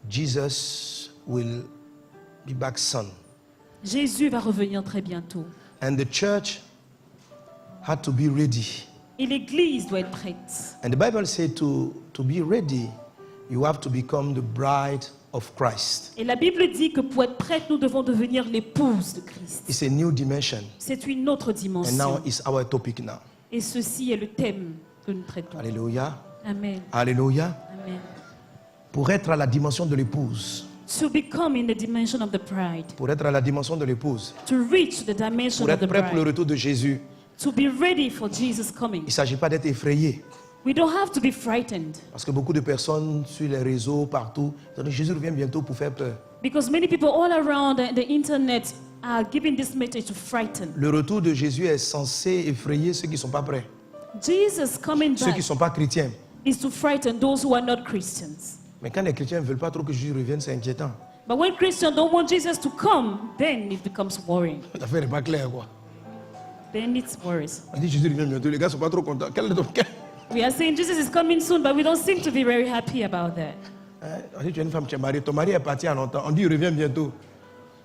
Jesus will be back soon. Jésus va revenir très bientôt. And the church had to be ready. Et l'Église doit être prête. And the Bible says to be ready, you have to become the bride of Christ. Et la Bible dit que pour être prête, nous devons devenir l'épouse de Christ. It's a new dimension. C'est une autre And now dimension. it's our topic now. Et ceci est le thème que nous traitons. Alléluia. Amen. Alléluia. Amen. Pour être à la dimension de l'épouse. To become in the dimension of the bride. Pour être à la dimension de l'épouse. To reach the dimension Pour of être the prêt pour le bride. retour de Jésus. To be ready for Jesus' coming. Il ne s'agit pas d'être effrayé. We don't have to be frightened. Parce que beaucoup de personnes sur les réseaux, partout, disent Jésus revient bientôt pour faire peur. Because many people all around the internet are giving this message to frighten. Le retour de Jésus est censé effrayer ceux qui ne sont pas prêts. Jesus coming Ceux qui back ne sont pas chrétiens. is to frighten those who are not Christians. Mais quand les chrétiens ne veulent pas trop que Jésus revienne, c'est inquiétant. But when Christians don't want Jesus to come, then it becomes worrying. L'affaire n'est pas claire, quoi. Then it's worries. On dit Jésus revient bientôt, les gars ne sont pas trop contents. We are saying Jesus is coming soon, but we don't seem to be very happy about that. On dit tu es une femme, tu es mariée, ton mari est parti il y a longtemps. On dit il revient bientôt.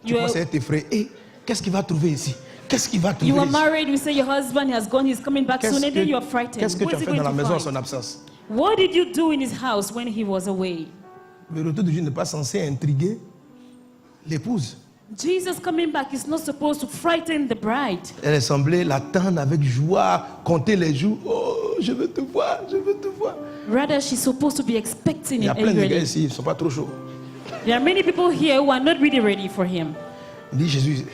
Tu You commences à are, être effrayé. Hey, qu'est-ce qu'il va trouver ici? Qu'est-ce qu'il va trouver you are ici? married, we say your husband has gone, he's coming back soon, and then you are frightened. Qu'est-ce que What tu as is he fait dans going la to maison en find? son absence? What did you do in his house when he was away? Le retour de Jésus n'est pas censé intriguer l'épouse. Jesus coming back is not supposed to frighten the bride. Elle est semblée l'attendre avec joie, compter les jours. Oh, je veux te voir, je veux te voir. Rather, she's supposed to be expecting Il y a it plein de gars eagerly. ici, ils ne sont pas trop chauds. There are many people here who are not really ready for him. Il dit Jésus,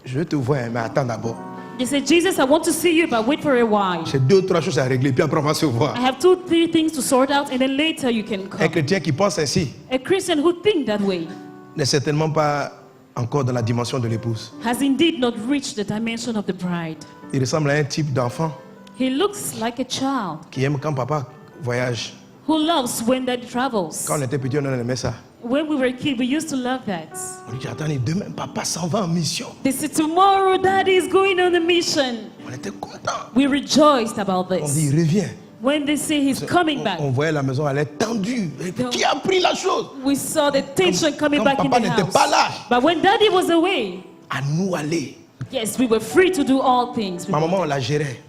je veux te voir, mais attends d'abord. They say, Jesus, I want to see you, but wait for a while. J'ai 2 ou 3 choses à régler, puis après on va se voir. I have 2, 3 things to sort out, and then later you can Un come. chrétien qui pense ainsi A Christian who thinks that way n'est certainement pas encore dans la dimension de l'épouse. has indeed not reached the dimension of the bride. Il ressemble à un type d'enfant He looks like a child qui aime quand papa voyage. who loves when daddy travels. Quand on était petit, on aimait ça. When we were kids, we used to love that. On dit, attendez, demain, papa s'en va en mission. They said, tomorrow daddy is going on a mission. On était contents. We rejoiced about On dit, this. il revient. When they say he's coming back, On voyait la maison, elle est tendue. Et qui a pris la chose? we saw the tension coming Comme back in papa the n'était pas là, house. But when daddy was away, à nous aller. yes, we were free to do all things. Ma maman, on la gérait.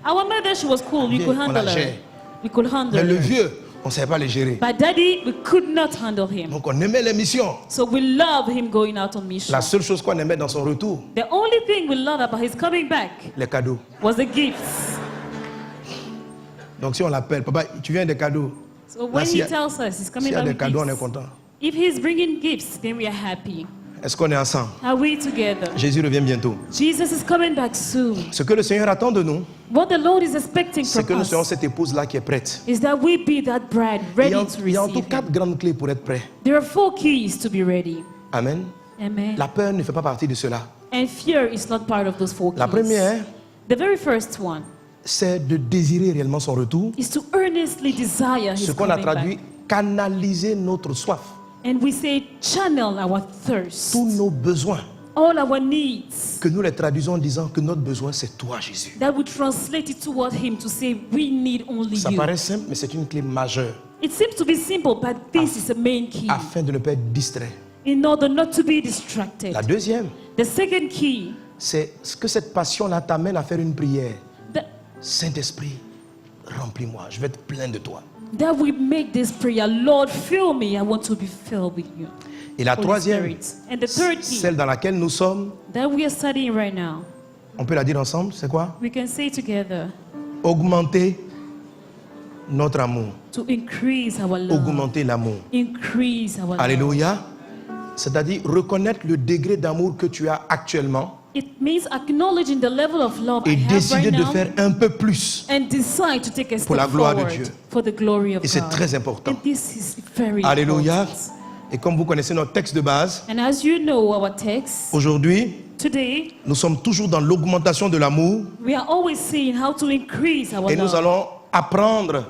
Our mother, she was cool. We Bien, could on handle la her. gère. We could handle Mais le her. vieux, on ne savait pas les gérer. But daddy, we could not handle him. Donc on aimait les missions. So we love him going out on mission. La seule chose qu'on aimait dans son retour, The only thing we love about his coming back les cadeaux. was the gifts. Donc si on l'appelle, papa, tu viens des cadeaux. So when s'il y he a- tells us he's coming S'il y a back des with cadeaux, on est gifts, content. if he's bringing gifts, then we are happy. Est-ce qu'on est ensemble? Are we together? Jésus revient bientôt. Jesus is coming back soon. Ce que le Seigneur attend de nous, What the Lord is expecting c'est que from nous us soyons cette épouse-là qui est prête. is that we be that bride Il y ready a, to il y a en tout receive 4 him. grandes clés pour être prêt. There are 4 keys to be ready. Amen. Amen. La peur ne fait pas partie de cela. And fear is not part of those 4 keys. La première, The very first one c'est de désirer réellement son retour. is to earnestly desire his Ce qu'on a coming traduit, back. canaliser notre soif, And we say channel our thirst, tous nos besoins, all our needs. que nous les traduisons en disant que notre besoin c'est toi Jésus. That we translate it toward him to say we need only Ça you. paraît simple, mais c'est une clé majeure It seems to be simple, but this is a main key afin de ne pas être distrait. in order not to be distracted. La deuxième, The second key, c'est ce que cette passion-là t'amène à faire une prière. that, Saint-Esprit, remplis-moi, je vais être plein de toi. that we make this prayer, Lord, fill me, I want to be filled with you. Et la Holy troisième, Spirit. And the third key celle dans laquelle nous sommes, that we are studying right now, on peut la dire ensemble, c'est quoi? we can say together, Augmenter notre amour. to increase our love. Augmenter l'amour. Increase our love. Alléluia. C'est-à-dire reconnaître le degré d'amour que tu as actuellement It means acknowledging the level of love I et have décider right de now faire un peu plus. and decide to take a pour la step gloire de forward Dieu. for the glory of Et c'est God. très important. And this is very Alléluia. important. Et comme vous connaissez notre texte de base, And as you know our text, aujourd'hui, today nous sommes toujours dans l'augmentation de l'amour we are always seeing how to increase our et nous love. allons apprendre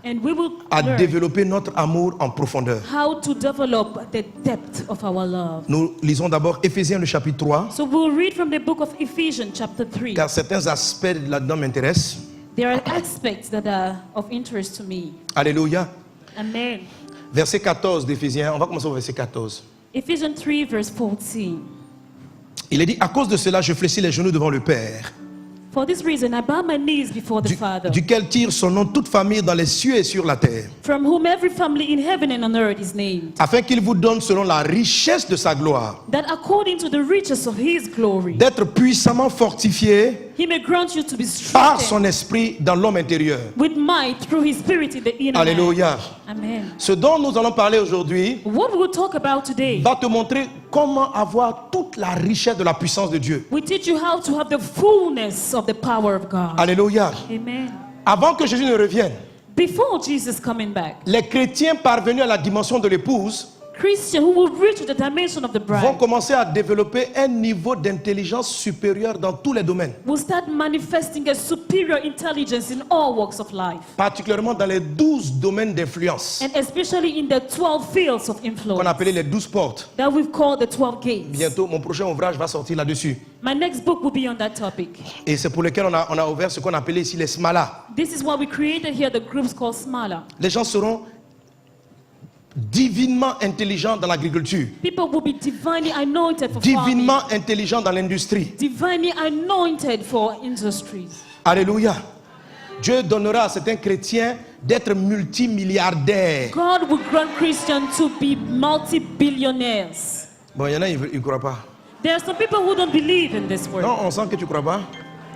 And we will à learn développer notre amour en profondeur. how to develop the depth of our love. Nous lisons d'abord Éphésiens le chapitre 3, So we'll read from the book of Ephesians chapter 3. car certains aspects là-dedans m'intéressent. There are aspects that are of interest to me. Alléluia. Amen. Verset 14 d'Éphésiens, on va commencer au verset 14. Ephesians 3 verse 14. Il est dit, à cause de cela, je fléchis les genoux devant le Père, For this reason I bow my knees before the Father, duquel tire son nom toute famille dans les cieux et sur la terre, from whom every family in heaven and on earth is named, afin qu'il vous donne selon la richesse de sa gloire, that according to the riches of his glory, d'être puissamment fortifié he may grant you to be par strengthened son esprit dans l'homme intérieur. with might through his spirit in the inner man. Alléluia. Amen. Ce dont nous allons parler aujourd'hui What we will talk about today, va te montrer comment avoir toute la richesse de la puissance de Dieu. we teach you how to have the fullness of the power of God. Alléluia. Amen. Avant que Jésus ne revienne, Before Jesus coming back, les chrétiens parvenus à la dimension de l'épouse Christians who will reach the dimension of the vont bride commencer à développer un niveau d'intelligence supérieur dans tous les domaines, will start manifesting a superior intelligence in all walks of life, particulièrement dans les 12 domaines d'influence and especially in the 12 fields of qu'on influence appelait les 12 portes. that we've called the 12 gates. Bientôt, mon prochain ouvrage va sortir là-dessus. My next book will be on that topic. Et c'est pour lequel on a ouvert ce qu'on appelait ici les smala. This is why we created here the groups called Smala. Les gens seront divinement intelligents dans l'agriculture, People will be divinely anointed for farming, divinement intelligents dans l'industrie. divinely anointed for industries. Alléluia. Dieu donnera à certains chrétiens d'être multimilliardaires. God will grant Christians to be multi-billionaires. Bon, il y en a, ils ne croient pas. There are some people who don't believe in this word. Non, on sent que tu ne crois pas.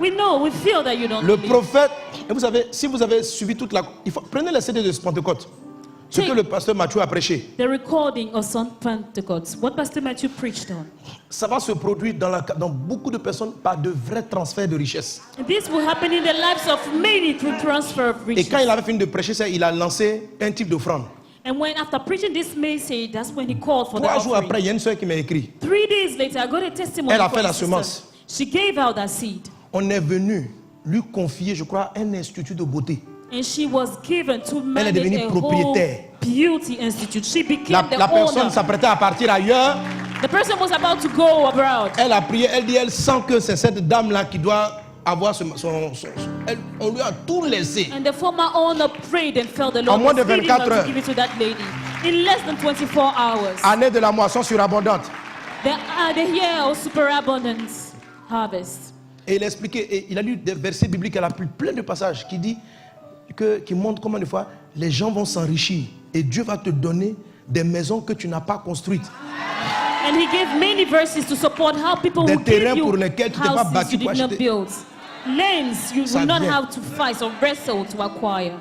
We know, we feel that you don't Le believe. prophète, et vous savez, si vous avez suivi toute la... prenez la CD de Pentecôte. Ce que le pasteur Mathieu a prêché, The recording of St. Pentecost, what Pastor Matthew preached on. ça va se produire dans beaucoup de personnes par de vrais transferts de richesses. This will happen in the lives of many through transfer of Et riches. quand il avait fini de prêcher ça, il a lancé un type d'offrande. And when after preaching this message, that's when he called for the 3 jours offering. après, il y a une soeur qui m'a écrit. 3 days later, I got a testimony Elle a from fait la a sister. semence. She gave out that seed. On est venu lui confier, je crois, un institut de beauté. And she was given to est manage devenue a propriétaire. whole beauty institute. She became La the personne owner. s'apprêtait à partir ailleurs. The person was about to go abroad. Elle a prié, elle dit, elle sent que c'est cette dame-là qui doit avoir on lui a tout laissé. And the former owner prayed and felt the En Lord moins de was leading 24 her heures. to give it to that lady. In less than 24 hours. Année de la moisson surabondante. The year of superabundance harvest. Et il a expliqué, et il a lu des versets bibliques, elle a pris plein de passages qui montrent comment des fois les gens vont s'enrichir et Dieu va te donner des maisons que tu n'as pas construites. And he gave many verses to support how people Des will give terrains you pour lesquels tu t'es pas houses battu you pour did not acheter. build. Lands you Ça will not vient. have to fight or wrestle to acquire.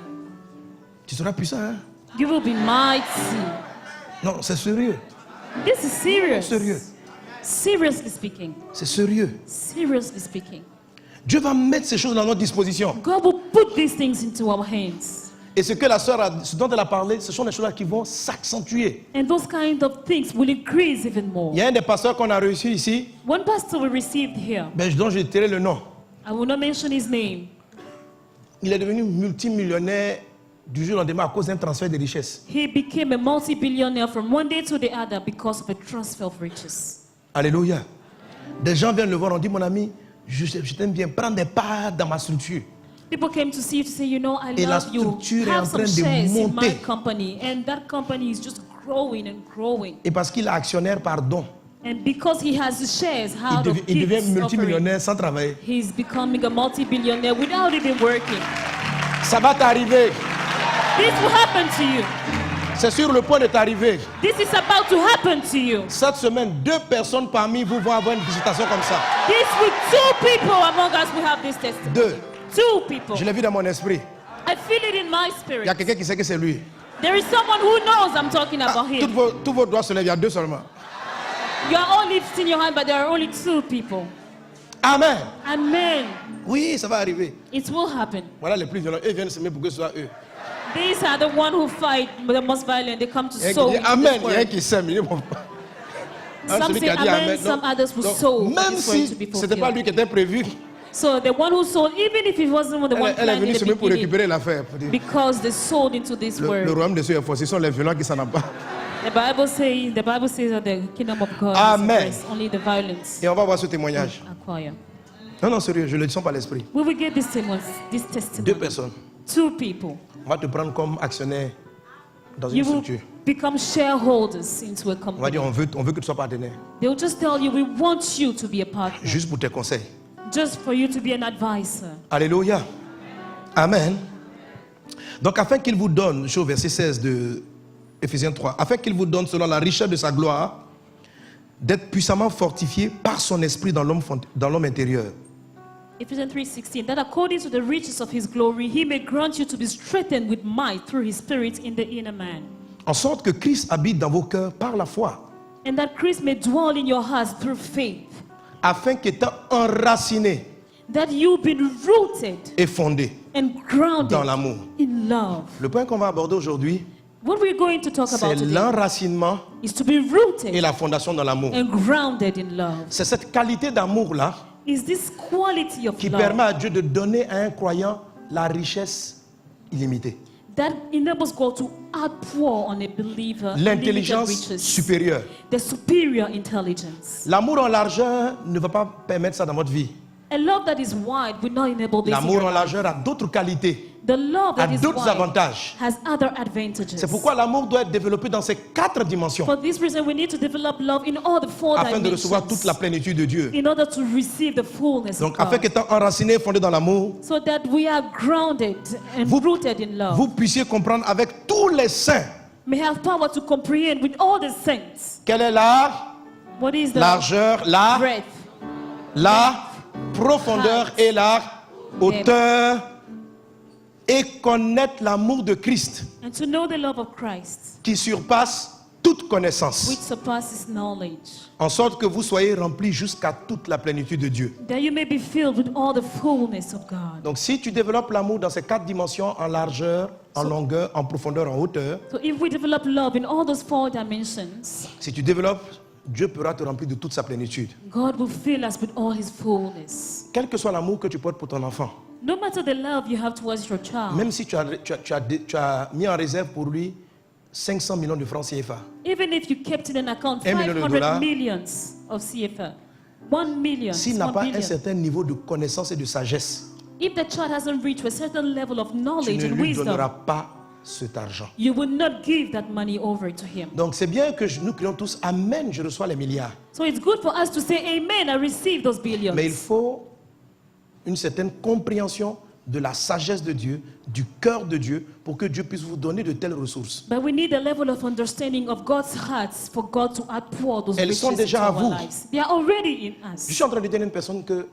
Tu seras puissant, hein? You will be mighty. Non, c'est sérieux. This is serious. Sérieux. Seriously speaking. C'est sérieux. Seriously speaking. Dieu va mettre ces choses dans notre disposition. God will put these things into our hands. Et ce dont elle a parlé, ce sont des choses qui vont s'accentuer. And those kind of things will increase even more. Il y a un des pasteurs qu'on a reçu ici, One pastor we received here, dont je tairai le nom. I will not mention his name. Il est devenu multimillionnaire du jour au lendemain à cause d'un transfert de richesses. He became a multi-billionaire from one day to the other because of a transfer of riches. Alléluia. Des gens viennent le voir, on dit, mon ami, je t'aime bien, prends des parts dans ma structure. People came to see you to say, you know, I Et la love you. structure est Have en some train de shares in my monter. company. And that company is just growing and growing. Et parce qu'il est actionnaire par don, And because he has the shares, how to il devient keep offering, multimillionnaire sans travailler. he's becoming a multi-billionaire without even working. Ça va t'arriver. This will happen to you. C'est sur le point de t'arriver. This is about to happen to you. Cette semaine, 2 personnes parmi vous vont avoir une visitation comme ça. This week, 2 people among us will have this testimony. 2. 2 people. Je l'ai vu dans mon esprit. I feel it in my Il spirit. y a quelqu'un qui sait que c'est lui. There is someone who knows I'm talking about him. Tous vos doigts se lèvent, il y a 2 seulement. You are all lifting your hand, but there are only 2 people. Amen. Amen. Oui, ça va arriver. It will happen. Voilà les plus violents. Eux viennent s'aimer pour que ce soit eux. These are the one who fight, but the most violent. They come to Il y a sow qui dit into Amen. this Il y a un word. qui s'aime. Il est bon. Some celui say qui a dit amen, Amen. some Donc- others will donc, sow for même this word si to be ce n'était pas lui fulfilled. qui était prévu, So the one who sold, even if it wasn't the one elle est planted venue in the s'aimer pour beginning, récupérer l'affaire. because they sold into this Le word. royaume des cieux est fort. Ce sont les violents qui s'en ont pas. The Bible says that the kingdom of God Amen. is oppressed, only the violence Et on va voir ce témoignage. acquire. Non, non, sérieux, je le sens par l'esprit. We will get this 2 testimony. personnes. 2 people. On va te prendre comme actionnaire dans une You will structure. become shareholders into a On va dire, company. on veut que tu sois partenaire. They will just tell you, we want you to be a partner, Juste pour tes conseils. just for you to be an advisor. Alléluia. Amen. Donc, afin qu'il vous donne, je suis au verset 16 de Éphésiens 3, afin qu'il vous donne, selon la richesse de sa gloire, d'être puissamment fortifié par son esprit dans l'homme intérieur. Ephesians 3:16, that according to the riches of his glory, he may grant you to be strengthened with might through his spirit in the inner man. En sorte que Christ habite dans vos cœurs par la foi, And that Christ may dwell in your hearts through faith, afin qu'étant enraciné that you've been rooted et fondé and grounded dans l'amour. in love. Le point qu'on va aborder aujourd'hui, What we're going to talk c'est about today l'enracinement is to be et rooted la fondation dans l'amour. and grounded in love. C'est cette qualité d'amour-là Is this quality of qui love permet à Dieu de donner à un croyant la richesse illimitée, that enables God to outpour on a believer unlimited l'intelligence riches, supérieure. the superior intelligence. L'amour en largeur ne va pas permettre ça dans votre vie. A love that is wide will not enable this in L'amour your en life. largeur a d'autres qualités, The love a that is d'autres wide avantages. has other advantages. C'est pourquoi l'amour doit être développé dans ces 4 dimensions For this reason, we need to develop love in all the 4 afin de recevoir dimensions toute la plénitude de Dieu. in order to receive the fullness Donc, of afin God. qu'étant enraciné et fondé dans l'amour, So that we are grounded and Vous- rooted in love. vous puissiez comprendre avec tous les saints May have power to comprehend with all the saints quelle est la what is the largeur, la breadth, profondeur et la hauteur, et connaître l'amour de Christ and to know the love of Christ, qui surpasse toute which connaissance, surpasses knowledge, en sorte que vous soyez remplis jusqu'à toute la plénitude de Dieu. that you may be filled with all the fullness of God. Donc si tu développes l'amour dans ces 4 dimensions, en largeur, en longueur, en profondeur, en hauteur, So if we develop love in all those 4 dimensions, si tu développes, Dieu pourra te remplir de toute sa plénitude. God will fill us with all his fullness. Quel que soit l'amour que tu portes pour ton enfant, No matter the love you have towards your child, même si tu as mis en réserve pour lui 500 millions de francs CFA, even if you kept in an account $1 million 500 millions of CFA, 1 million, s'il n'a 1 pas un billion, certain niveau de connaissance et de sagesse, if the child hasn't reached a certain level of tu knowledge ne and lui wisdom, donneras pas cet argent. you will not give that money over to him. Donc c'est bien que nous crions tous Amen, je reçois les milliards. So it's good for us to say amen, I receive those billions. Mais il faut une certaine compréhension de la sagesse de Dieu, du cœur de Dieu, pour que Dieu puisse vous donner de telles ressources. But we need a level of understanding of God's hearts for God to outpour those Elles riches sont déjà into à our vous. lives. They are already in Je us. suis en train de dire à une personne que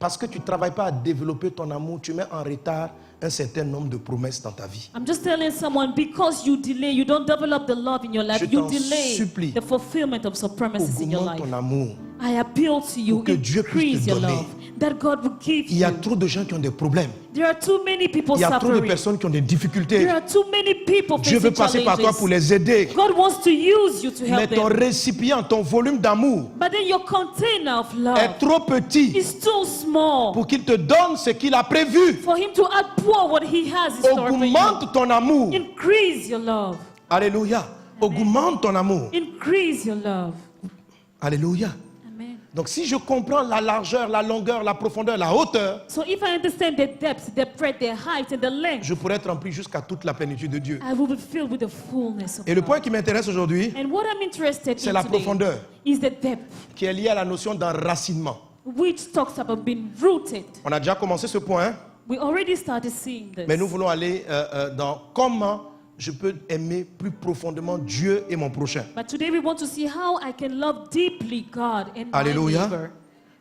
parce que tu ne travailles pas à développer ton amour, tu mets en retard un certain nombre de promesses dans ta vie. I'm just telling someone, because you delay, you don't develop the love in your life, Je you t'en delay supplie. the fulfillment of some promises in your Augmente life. ton amour. I appeal to you, Pour que Dieu puisse increase te your donner. love, that God will give Il y a you. trop de gens qui ont des problèmes. There are too many people Il y a trop de suffering. personnes qui ont des difficultés. There are too many people Dieu veut facing passer par toi pour challenges. les aider. God wants to use you to Mais help ton them. récipient, ton volume d'amour But then your container of est love trop petit is too small pour qu'il te donne ce qu'il a prévu. for him to outpour what he has in store for you. Augmente ton amour. Increase your love. Alléluia. Augmente ton amour. Increase your love. Alléluia. Amen. Donc si je comprends la largeur, la longueur, la profondeur, la hauteur, So if I understand the depth, the breadth, the height, and the length, je pourrais être rempli jusqu'à toute la plénitude de Dieu. I will be filled with the fullness of Et le God. point qui m'intéresse aujourd'hui, And what I'm interested c'est in la today profondeur, is the depth, qui est liée à la notion d'enracinement. which talks about being rooted. On a déjà commencé ce point, We already started seeing this. mais nous voulons aller dans comment je peux aimer plus profondément Dieu et mon prochain. But today we want to see how I can love deeply God and my Alléluia. neighbor.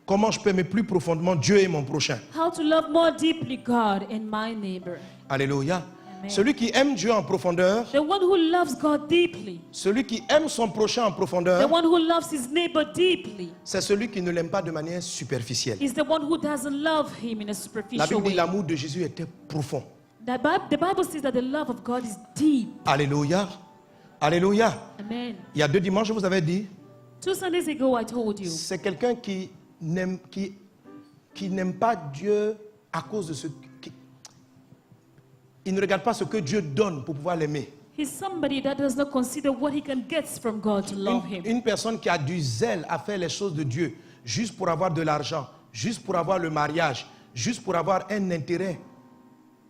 Comment je peux aimer plus profondément Dieu et mon prochain. How to love more deeply God and my neighbor. Alléluia. Amen. Celui qui aime Dieu en profondeur, The one who loves God deeply, celui qui aime son prochain en the profondeur, one who loves his neighbor deeply, c'est celui qui ne l'aime pas de manière superficielle. is the one who doesn't love him in a La superficial Bible dit way. l'amour de Jésus était profond. The Bible says that the love of God is deep. Alléluia. Alléluia. Amen. Il y a 2 dimanches, je vous avais dit, 2 Sundays ago, I told you, c'est quelqu'un qui n'aime pas Dieu à cause de ce il ne regarde pas ce que Dieu donne pour pouvoir l'aimer. he's somebody that does not consider what he can get from God to love him. Une personne qui a du zèle à faire les choses de Dieu juste pour avoir de l'argent, juste pour avoir le mariage, juste pour avoir un intérêt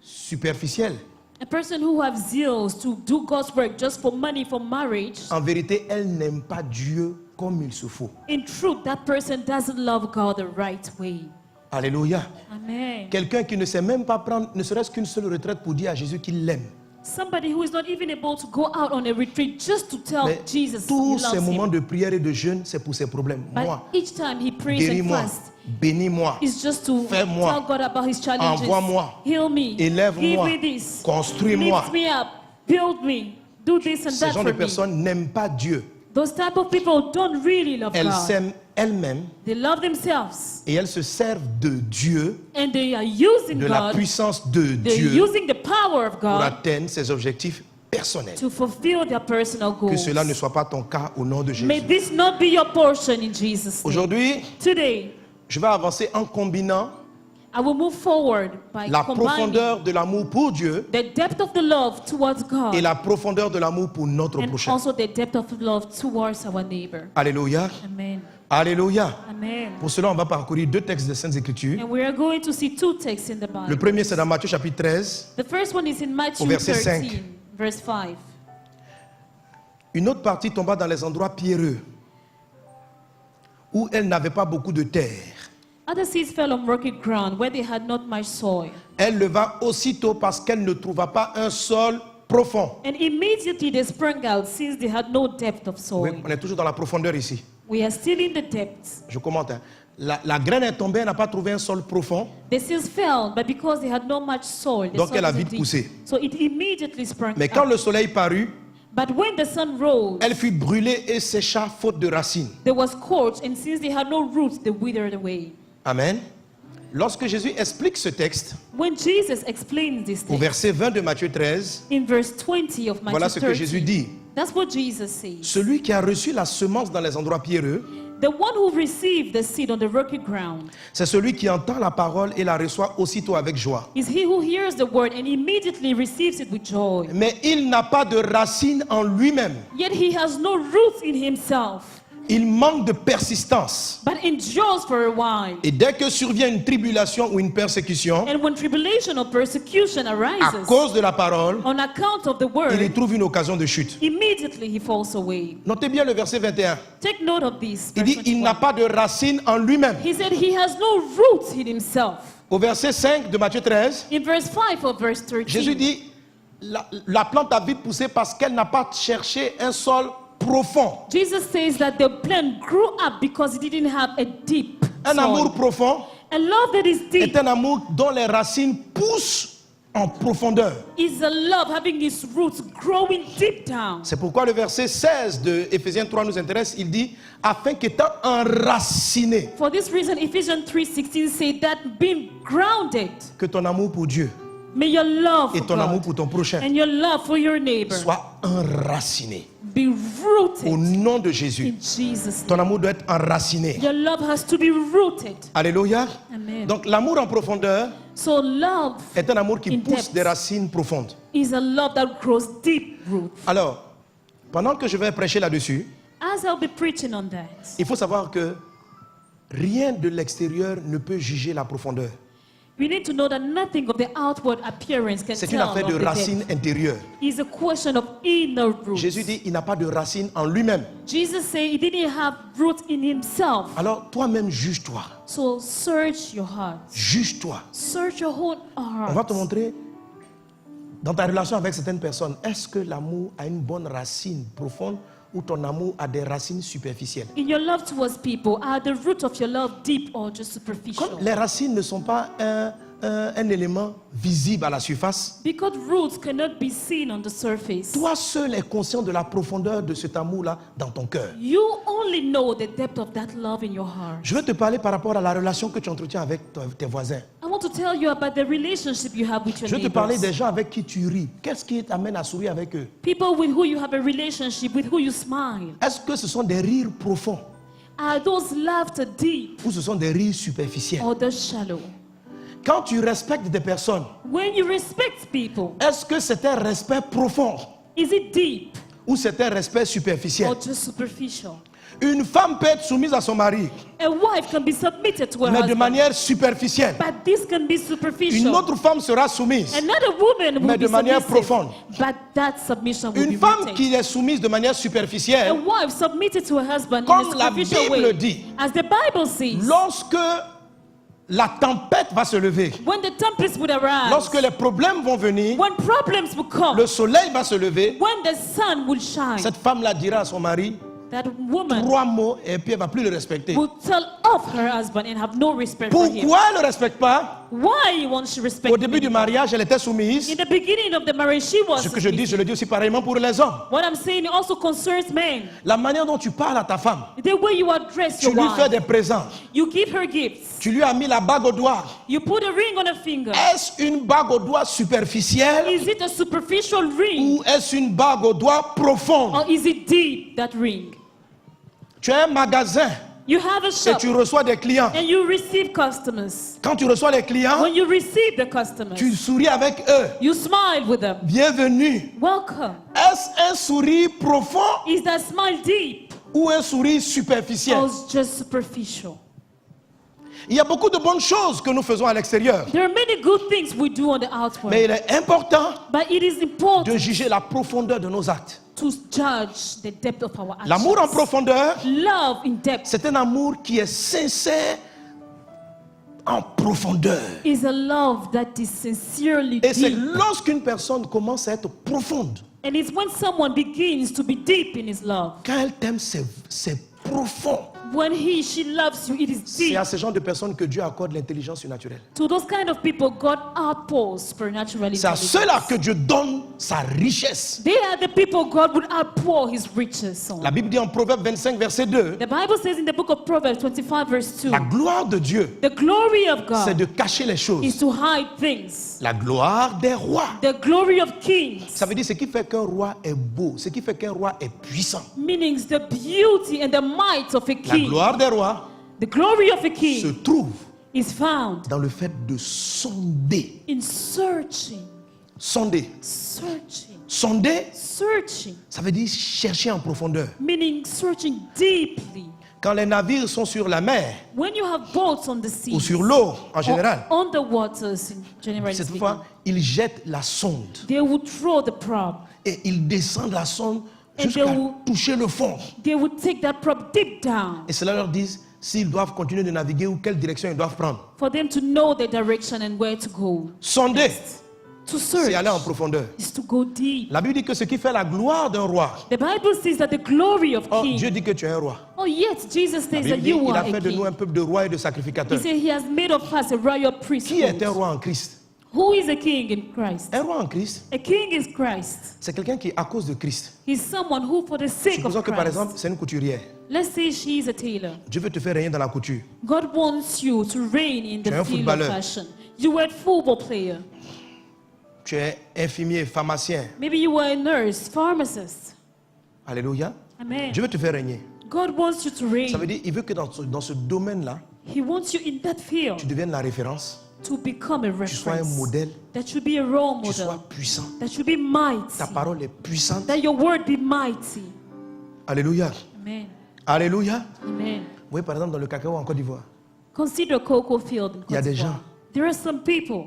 superficiel. A person who has zeals to do God's work just for money, for marriage, en vérité, elle n'aime pas Dieu comme il se faut. in truth, that person doesn't love God the right way. Alléluia. Amen. Quelqu'un qui ne sait même pas prendre, ne serait-ce qu'une seule retraite pour dire à Jésus qu'il l'aime. Somebody who is not even able to go out on a retreat just to tell Mais Jesus he tous ces loves moments him. de prière et de jeûne, c'est pour ses problèmes. But Moi, each time he prays and guéris-moi, fasts, bénis-moi, it's just to Fais-moi. tell God about his challenges. Envoie-moi. Heal me. Élève-moi. Give me this. Construis-moi. Lift me up. Build me. Do this and Ce that genre for de me. personnes n'aiment pas Dieu. Those type of people don't really love Elles God. s'aiment elles-mêmes They love themselves. et elles se servent de Dieu, And they are using de la God. puissance de They're Dieu using the power of pour God atteindre ses objectifs personnels. to fulfill their personal Que goals. cela ne soit pas ton cas au nom de May Jésus. this not be your portion in Jesus' name. Aujourd'hui, Today, je vais avancer en combinant I will move forward by la combining profondeur de l'amour pour Dieu the depth of the love towards God et la profondeur de l'amour pour notre and prochain. also the depth of love towards our neighbor. Alléluia. Amen. Alléluia. Amen. Pour cela, on va parcourir deux textes des Saintes Écritures. And we are going to see two texts in the Le Bible. premier, c'est dans Matthieu chapitre 13. The first one is in Matthew Au verset 13, 5. verse 5. Une autre partie tomba dans les endroits pierreux, où elle n'avait pas beaucoup de terre. Other seeds fell on rocky ground where they had not much soil. Elle leva aussitôt parce qu'elle ne trouva pas un sol profond. And immediately they sprang out since they had no depth of Oui, soil. on est toujours dans la profondeur ici. We are still in the depths. Je commente. Hein. La graine est tombée, elle n'a pas trouvé un sol profond. The seeds fell, but because they had no much soil, the Donc soil elle a wasn't vite deep. poussé. So it immediately sprang Mais quand up. le soleil parut, But when the sun rose, elle fut brûlée et sécha faute de racines. there was scorched, and since they had no roots, they withered away. Amen. Lorsque Jésus explique ce texte, When Jesus explains this au thing, verset 20 de Matthieu 13, in verse 20 of voilà ce Matthew que Jésus 13, dit. that's what Jesus says. Celui qui a reçu la semence dans les endroits pierreux, The one who received the seed on the rocky ground c'est celui qui entend la parole et la reçoit aussitôt avec joie. is he who hears the word and immediately receives it with joy. Mais il n'a pas de racine en lui-même. Yet he has no roots in himself, Il manque de persistance. but endures for a while. Et dès que survient une tribulation ou une persécution, And when tribulation or persecution à arises cause de la parole, on account of the il y word, trouve une occasion de chute. immediately he falls away. Notez bien le verset 21. Take note of this. Il verse dit, il n'a 21. pas de racine en lui-même. He said he has no roots in himself. Au verset 5 de Matthieu 13, In verse 5 of verse 13, Jésus dit, la plante a vite poussé parce qu'elle n'a pas cherché un sol profond. Jesus says that the plant grew up because it didn't have a deep Un amour soil. profond A love that is est deep un amour dont les racines poussent en profondeur. is a love having its roots growing deep down. C'est pourquoi le verset 16 de Éphésiens 3 nous intéresse. Il dit, afin qu'étant enraciné, For this reason, Ephesians 3:16 say that being grounded, que ton amour pour Dieu may your love et for ton amour God pour ton prochain and your love for your neighbor soit enraciné. be Au rooted nom de Jésus, in Jesus' ton name. amour doit être enraciné. Your love has to be rooted. Alléluia. Amen. Donc l'amour en profondeur So love est un amour qui In pousse depth. des racines profondes. is a love that grows deep roots. Alors, pendant que je vais prêcher là-dessus, As I'll be preaching on that, il faut savoir que rien de l'extérieur ne peut juger la profondeur. we need to know that nothing of the outward appearance can C'est une tell affaire of de the racines depth. intérieures. It's a question of inner roots. Jésus dit, il n'a pas de racines en lui-même. Jesus said he didn't have roots in himself. Alors toi-même, juge-toi. So search your heart. Juge-toi. Search your whole On va heart. te montrer, dans ta relation avec certaines personnes, est-ce que l'amour a une bonne racine profonde ou ton amour a des racines superficielles? In your love towards people, are the roots of your love deep or just superficial? Comme les racines ne sont pas un élément visible à la surface, Because roots cannot be seen on the surface. toi seul es conscient de la profondeur de cet amour-là dans ton cœur. You only know the depth of that love in your heart. Je veux te parler par rapport à la relation que tu entretiens avec tes voisins. I want to tell you about the relationship you have with your Je veux te parler neighbors. des gens avec qui tu ris. Qu'est-ce qui t'amène à sourire avec eux? People with who you have a relationship, with who you smile. Est-ce que ce sont des rires profonds Are those laughter deep ou ce sont des rires superficiels? or the shallow? Quand tu respectes des personnes, When you respect people, est-ce que c'est un respect profond is it deep ou c'est un respect superficiel? or just superficial? Une femme peut être soumise à son mari, A wife can be submitted to her mais de husband, manière superficielle. but this can be Une superficial. autre femme sera soumise, Another woman will mais be de manière submissive, profonde. but that submission will Une be femme rooted. qui est soumise de manière A superficielle, wife submitted to her husband in Comme a la superficial Bible way. dit, As the Bible says, lorsque la tempête va se lever, when the tempest would arise, lorsque les problèmes vont venir, when problems will come, le soleil va se lever, when the sun will shine, cette femme-là dira à son mari that woman 3 mots et puis elle va plus le respecter. will tell off her husband and have no respect for him. Pourquoi elle ne le respecte pas? Why won't she respect Au him début du anymore? mariage, elle était soumise. In the beginning of the marriage, she was Ce que je dis, je submissive. le dis aussi pareillement pour les hommes. What I'm saying also concerns men. La manière dont tu parles à ta femme, The way you address tu your lui fais wife, des présents, you give her gifts, tu lui as mis la bague au doigt. you put a ring on her finger. Est-ce une bague au doigt superficielle Is it a superficial ring ou est-ce une bague au doigt profonde? or is it deep, that ring? Tu as un magasin You have a et shop tu reçois des clients. and you receive customers. Quand tu reçois les clients, When you receive the customers, tu souris avec eux. you smile with them. Bienvenue. Welcome. Est-ce un sourire profond Is that smile deep ou un sourire superficiel? or is just superficial? Il y a beaucoup de bonnes choses que nous faisons à l'extérieur. There are many good things we do on the outward, Mais il est important but it is important de juger la profondeur de nos actes. to judge the depth of our actions. L'amour en profondeur, Love in depth c'est un amour qui est sincère en profondeur. is a love that is sincerely Et c'est deep. lorsqu'une personne commence à être profonde. And it's when someone begins to be deep in his love. Quand elle t'aime, c'est profond. When she loves you, it is C'est deep. à ce genre de personnes que Dieu accorde l'intelligence surnaturelle. To those kind of people, God outpours supernatural C'est à intelligence. ceux-là que Dieu donne sa richesse. They are the people God would outpour his riches on. La Bible dit en Proverbe 25, verset 2, The Bible says in the book of Proverbs 25 verse 2, la gloire de Dieu, the glory of c'est God de cacher les is choses. to hide things. La gloire des rois. The glory of kings, Ça veut dire ce qui fait qu'un roi est beau, ce qui fait qu'un roi est puissant. meaning the beauty and the might of a La king. gloire des rois The glory of a se king trouve is found dans le fait de sonder. in searching, Sonder. searching, Sonder, searching, ça veut dire chercher en profondeur. meaning searching deeply. Quand les navires sont sur la mer When you have boats on the sea, ou sur l'eau en général, on the waters, in generally cette speaking, fois, ils jettent la sonde they would throw the probe. et ils descendent la sonde And jusqu'à they will- toucher le fond. They would take that probe deep down Et cela leur dit s'ils doivent continuer de naviguer ou quelle direction ils doivent prendre. for them to know the direction and where to go. Sonder, To c'est search aller en profondeur. is to go deep. La Bible dit que ce qui fait la gloire d'un roi, The Bible says that the glory of oh, king. Dieu dit que tu es un roi. Oh, yes, Jesus La says that Bible dit you qu'il are a fait a de nous un king. peuple de rois et de He sacrificateurs. said he has made of us a royal Qui est un priesthood. roi en Christ? Who is a king in Christ? Un roi en Christ, A king is Christ. c'est quelqu'un qui, à cause de Christ, He's someone who, for the sake supposons of que par exemple, Christ, c'est une couturière. let's say she is a tailor. Dieu veut te faire régner dans la couture. God wants you to reign in Tu es un the field of footballeur. fashion. You were a football player. Tu es infirmier, pharmacien. Maybe you were a nurse, pharmacist. Alléluia. Amen. Dieu veut te faire régner. God wants you to Ça veut reign. dire il veut que dans ce domaine-là, He wants you in that tu field deviennes la référence, to become a tu sois un reference. modèle, That you be a role tu sois model. puissant. That you be mighty. Ta parole est puissante. That your word be mighty. Alléluia. Amen. Alléluia. Amen. Oui, par exemple, dans le cacao en Côte d'Ivoire, Consider cocoa field in il y a Côte des d'Ivoire. gens, There are some people,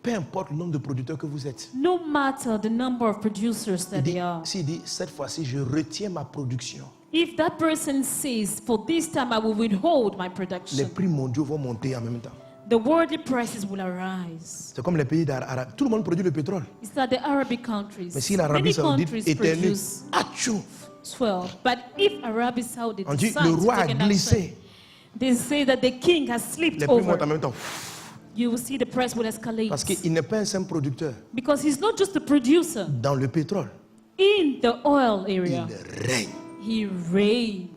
peu importe le nombre de producteurs que vous êtes, no matter the number of producers that il they dit, are, s'il dit, cette fois-ci, je retiens ma production, if that person says, for this time I will withhold my les production, prix mondiaux vont monter en même temps. the worldly prices will arise. C'est comme les pays d'Arabie. Tout le monde produit le pétrole. It's that the Arabic countries, Mais si l'Arabie many Saoudite countries éternue, produce atchou, 12. But if Arabie Saudi on dit decides le to roi a take an action, glissé, they say that the king has slipped les prix montent en over. même temps. You will see the price will escalate. Parce qu'il n'est pas un simple producteur. Because he's not just a producer. Dans le pétrole, In the oil il area, règne. he reigns.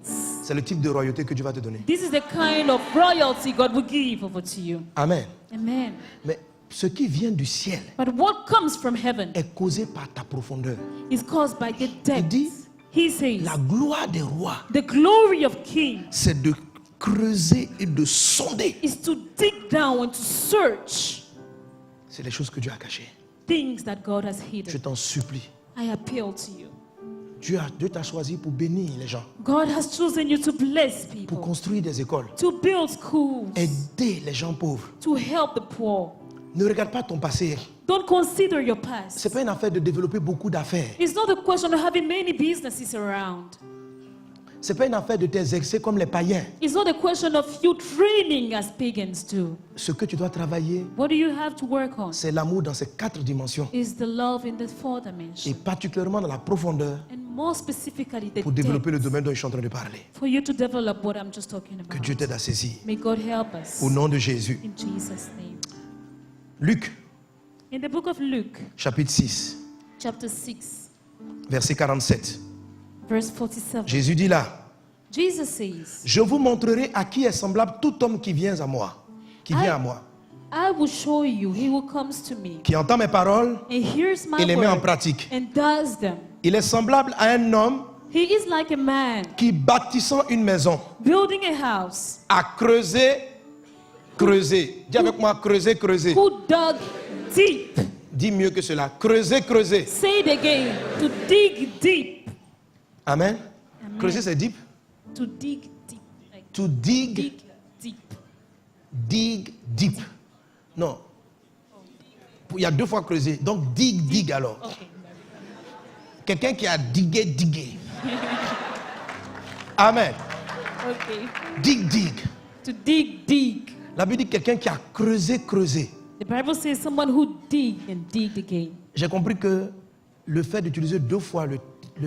C'est le type de royauté que Dieu va te donner. This is the kind of royalty God will give over to you. Amen. Amen. Mais ce qui vient du ciel But what comes from heaven est causé par ta profondeur. is caused by the dit, depth. He says, La gloire des rois, the glory of kings c'est de creuser et de sonder. is to dig down and to search C'est les choses que Dieu a cachées. things that God has Je hidden. t'en supplie. I appeal to you. Dieu t'a choisi pour bénir les gens, God has chosen you to bless pour people, construire des écoles, to build schools, aider les gens pauvres. to help the poor. Ne regarde pas ton passé. Don't consider your past. Ce n'est pas une affaire de développer beaucoup d'affaires. It's not a question of having many businesses around. Ce n'est pas une affaire de tes excès comme les païens. It's not a question of you training as pagans do. Ce que tu dois travailler, What do you have to work on? c'est l'amour dans ces 4 dimensions. Is the love in the 4 Et dimension. particulièrement dans la profondeur And more specifically, the pour développer le depth, domaine dont je suis en train de parler. for you to develop what I'm just talking Que Dieu about. t'aide à saisir. May God help us. Au nom de Jésus. In Jesus' name. Luc, In the book of Luke, chapitre 6, chapter 6, verset 47. verse 47, Jésus dit là, Jesus says, je vous montrerai à qui est semblable tout homme qui vient à moi. Qui vient à moi. I will show you he who comes to me Qui entend mes paroles and hears my et les met en word pratique. and does them. Il est semblable à un homme He is like a man qui, bâtissant une maison, building a house a creusé. Dis avec moi, creuser. who dug deep. Dis mieux que cela. Creuser. Say it again. To dig deep. Amen. Amen. Creuser, c'est deep. To dig deep. Like To dig deep. deep. Non. Il y a 2 fois creuser. Donc dig alors. Okay. Quelqu'un qui a digué. Amen. Okay. Dig. To dig. La Bible dit quelqu'un qui a creusé. The Bible says someone who dig and dig again. J'ai compris que le fait d'utiliser 2 fois le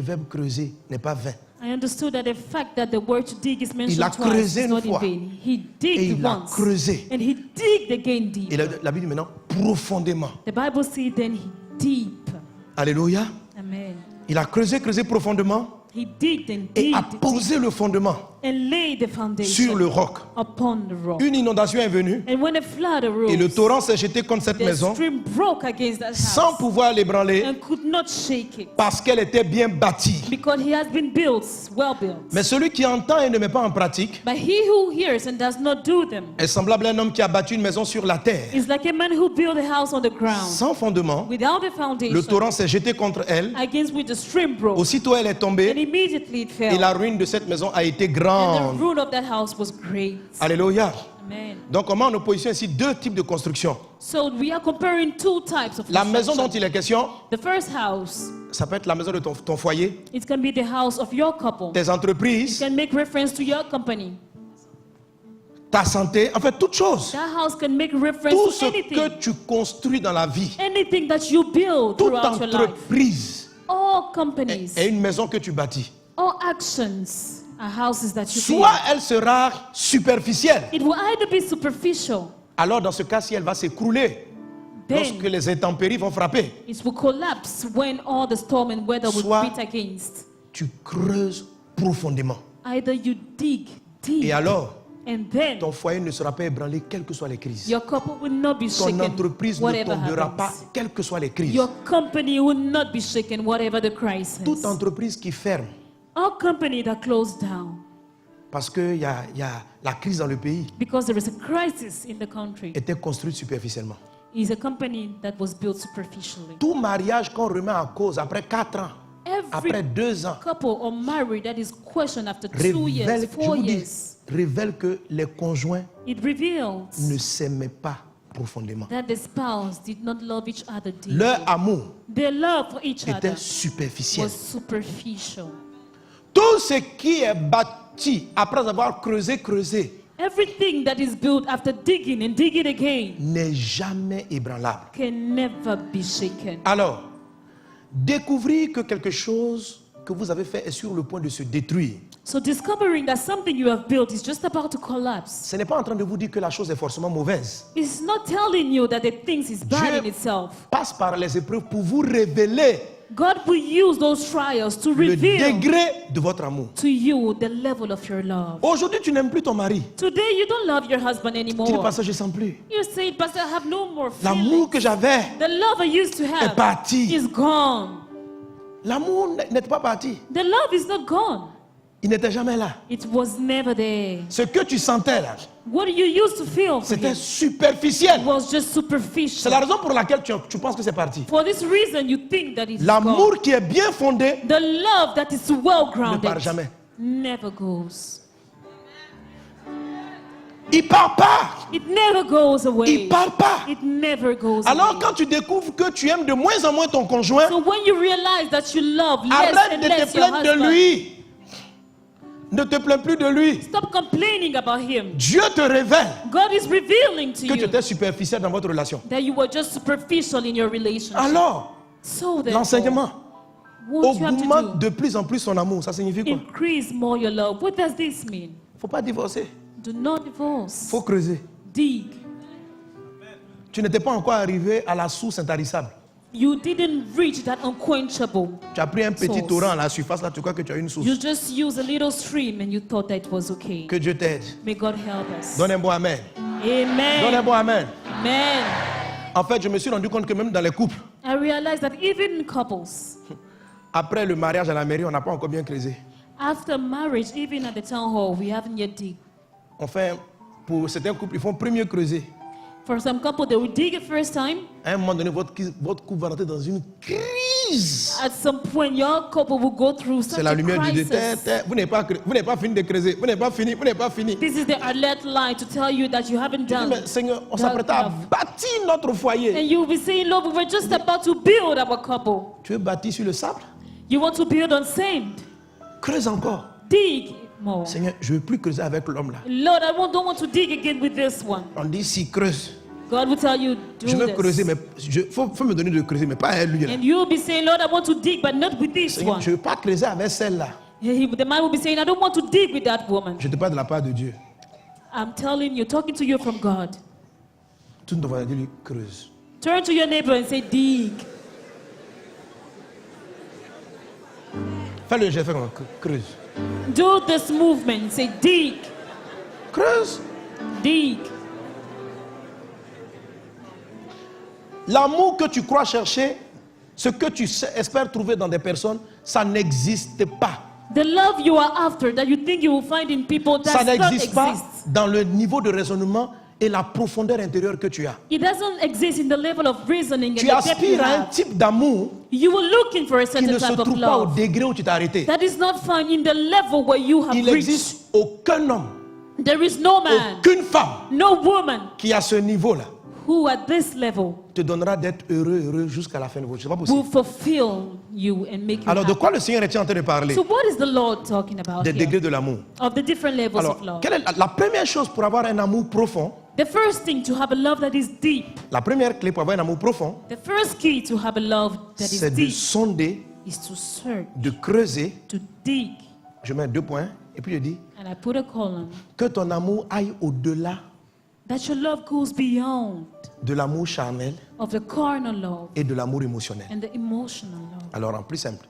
verbe creuser n'est pas vain. I understood that the fact that the word to dig is Il a mentioned twice creusé is une not in fois. vain. He Et digged il a once. creusé. And he digged again deep. Et la Bible dit maintenant profondément. The Bible says then he deep. Alléluia. Amen. Il a creusé profondément He digged and et a digged posé le fondement and laid the foundation sur le roc. upon the rock. Une inondation est venue And when a flood arose, et le torrent s'est jeté contre cette the maison stream broke against that sans house pouvoir l'ébranler and could not shake it parce qu'elle était bien bâtie. because he has been built, well built. Mais celui qui entend et ne met pas en pratique But he who hears and does not do them est semblable à un homme qui a bâti une maison sur la terre. is like a man who built a house on the ground Sans fondement, without a le foundation, torrent s'est jeté contre elle. against which the stream broke. Aussitôt elle est And tombée immediately it et la fell. ruine de cette maison a été And the grande. ruin of that house was great. Alléluia. Amen. Donc on met en opposition ici 2 types de construction. So we are comparing 2 types of La maison dont construction. il est question, The first house, ça peut être la maison de ton foyer, it can be the house of your couple. tes It entreprises, can make reference to your company. ta santé, en fait toutes choses. That house can make reference Tout to ce anything. que tu construis dans la vie, Anything that you build toute throughout your life. entreprise All companies, est une maison que tu bâtis. all actions are houses that you Soit build. elle sera superficielle. It will either be superficial, Alors dans ce cas, si elle va s'écrouler, lorsque then les intempéries vont frapper, it will collapse when all the storm and weather will Soit- beat against. tu creuses profondément. Either you dig Et deep, alors, and then ton foyer ne sera pas ébranlé, quelles que soient les crises. your couple will not be Ton shaken, entreprise ne whatever tombera pas, happens. quelles que soient les crises. Your company will not be shaken, whatever the crisis. Toute entreprise qui ferme, All company that closed down parce qu'il y a la crise dans le pays, because there is a crisis in the country était construite superficiellement. is a company that was built superficially. Tout mariage qu'on remet en cause après 4 ans, après Every 2 ans, couple or married that is questioned after 2 years, révèle, je 4 vous dis, years, révèle que les conjoints it reveals ne s'aimaient pas profondément. that the spouse did not love each other deeply. Leur amour Their love for each était other superficiel. was superficial. Tout ce qui est bâti après avoir creusé, Everything that is built after digging and digging again n'est jamais ébranlable. can never be shaken. Alors, découvrir que quelque chose que vous avez fait est sur le point de se détruire, So discovering that something you have built is just about to collapse, ce n'est pas en train de vous dire que la chose est forcément mauvaise. it's not telling you that the thing is bad in Dieu itself. passe par les épreuves pour vous révéler God will use those trials to le reveal degré de votre amour. to you the level of your love. Aujourd'hui, tu n'aimes plus ton mari. Today you don't love your husband Tu dis, anymore. parce que je ne sens plus. You say, Pastor, I have no more L'amour feelings. que j'avais The love I used to est have parti. is gone. L'amour n'est pas parti. The love is not gone. il n'était jamais là. It was never there. Ce que tu sentais là, What you used to feel for c'était him superficiel. was just C'est superficial. la raison pour laquelle tu penses que c'est parti. For this reason, you think that it's L'amour gone. qui est bien fondé The love that is well ne grounded part jamais. never goes. Il part pas. It never goes away. Il part pas. It never goes Alors away. quand tu découvres que tu aimes de moins en moins ton conjoint, So when you realize that you love less arrête and de less te your plaindre de husband, lui. Ne te plains plus de lui. stop complaining about him. Dieu te révèle God is revealing to que tu you étais superficiel dans votre relation. that you were just superficial in your relationship. Alors, So therefore, l'enseignement what you have to augmente do, de plus en plus son amour. Ça signifie quoi? increase more your love. What does this mean? Faut pas divorcer. Do not divorce. Faut creuser. Dig. Tu n'étais pas encore arrivé à la source intarissable. You didn't reach that unquenchable. Tu as pris un petit Source. torrent à la surface, là tu crois que tu as une source. You just used a little stream and you thought that it was okay. Que Dieu t'aide. May God help us. Donne un bon amen. Donne un Amen. bon amen. Amen. En fait, je me suis rendu compte que même dans les couples, I realized that even in couples, après le mariage à la mairie, on n'a pas encore bien creusé. after marriage, even at the town hall, we haven't yet dig. On fait, pour certains couples, ils font premier creuser. For some couple, they will dig it first time. À un moment donné, votre couple va rentrer dans une crise. At some point, your couple will go through such C'est la a lumière du crisis. détente. Vous n'avez pas fini de creuser. Vous n'avez pas fini. Vous n'avez pas fini. This is the alert line to tell you that you haven't Je dis, done. mais Seigneur, on That s'apprêtait à enough. bâtir notre foyer. And you'll be saying, Lord, we were just about to build our couple. Tu veux bâtir sur le sable? You want to build on sand. Creuse encore. Dig more. Seigneur, je ne veux plus creuser avec l'homme là. Lord, don't want to dig again with this one. On dit si creuse. God will tell you, Je do veux this. creuser, mais il faut me donner de creuser, mais pas à lui là. And you'll be saying, Lord, I want to dig, but not with this Seigneur, one. je ne veux pas creuser avec celle-là. The man will be saying, I don't want to dig with that woman. Je te parle de la part de Dieu. I'm telling you, talking to you from God. Tout le monde va dire creuse. Turn to your neighbor and say, dig. Fais-le, j'ai fait comme creuse. Do this movement. Say, dig. Creuse. Dig. L'amour que tu crois chercher, ce que tu espères trouver dans des personnes, ça n'existe pas. The love you are after, that you think you will find in people, Ça does not n'existe pas exist. dans le niveau de raisonnement et la profondeur intérieure que tu as. It doesn't exist in the level of reasoning and Tu the depth you aspires à un have. type d'amour You were looking for a qui certain ne se type of trouve pas au love degré où tu t'es arrêté. that is not found in the level where you have Il reached. n'existe aucun homme, There is no man, aucune femme no woman qui à ce niveau-là who at this level te donnera d'être heureux jusqu'à la fin de votre vie. C'est pas will possible. fulfill you and make you Alors de happy. quoi le Seigneur est en train de parler? So what is the Lord talking about Des here? degrés de l'amour. Of the different levels Alors, of love. quelle est la première chose pour avoir un amour profond? The first thing to have a love that is deep, La première clé pour avoir un amour profond, the first key to have a love that is c'est de deep sonder, is to search, de creuser. to dig. Je mets 2 points et puis je dis And I put a colon que ton amour aille au-delà that your love goes beyond de l'amour charnel of the carnal love et de l'amour émotionnel. and the emotional love. Alors en plus simple,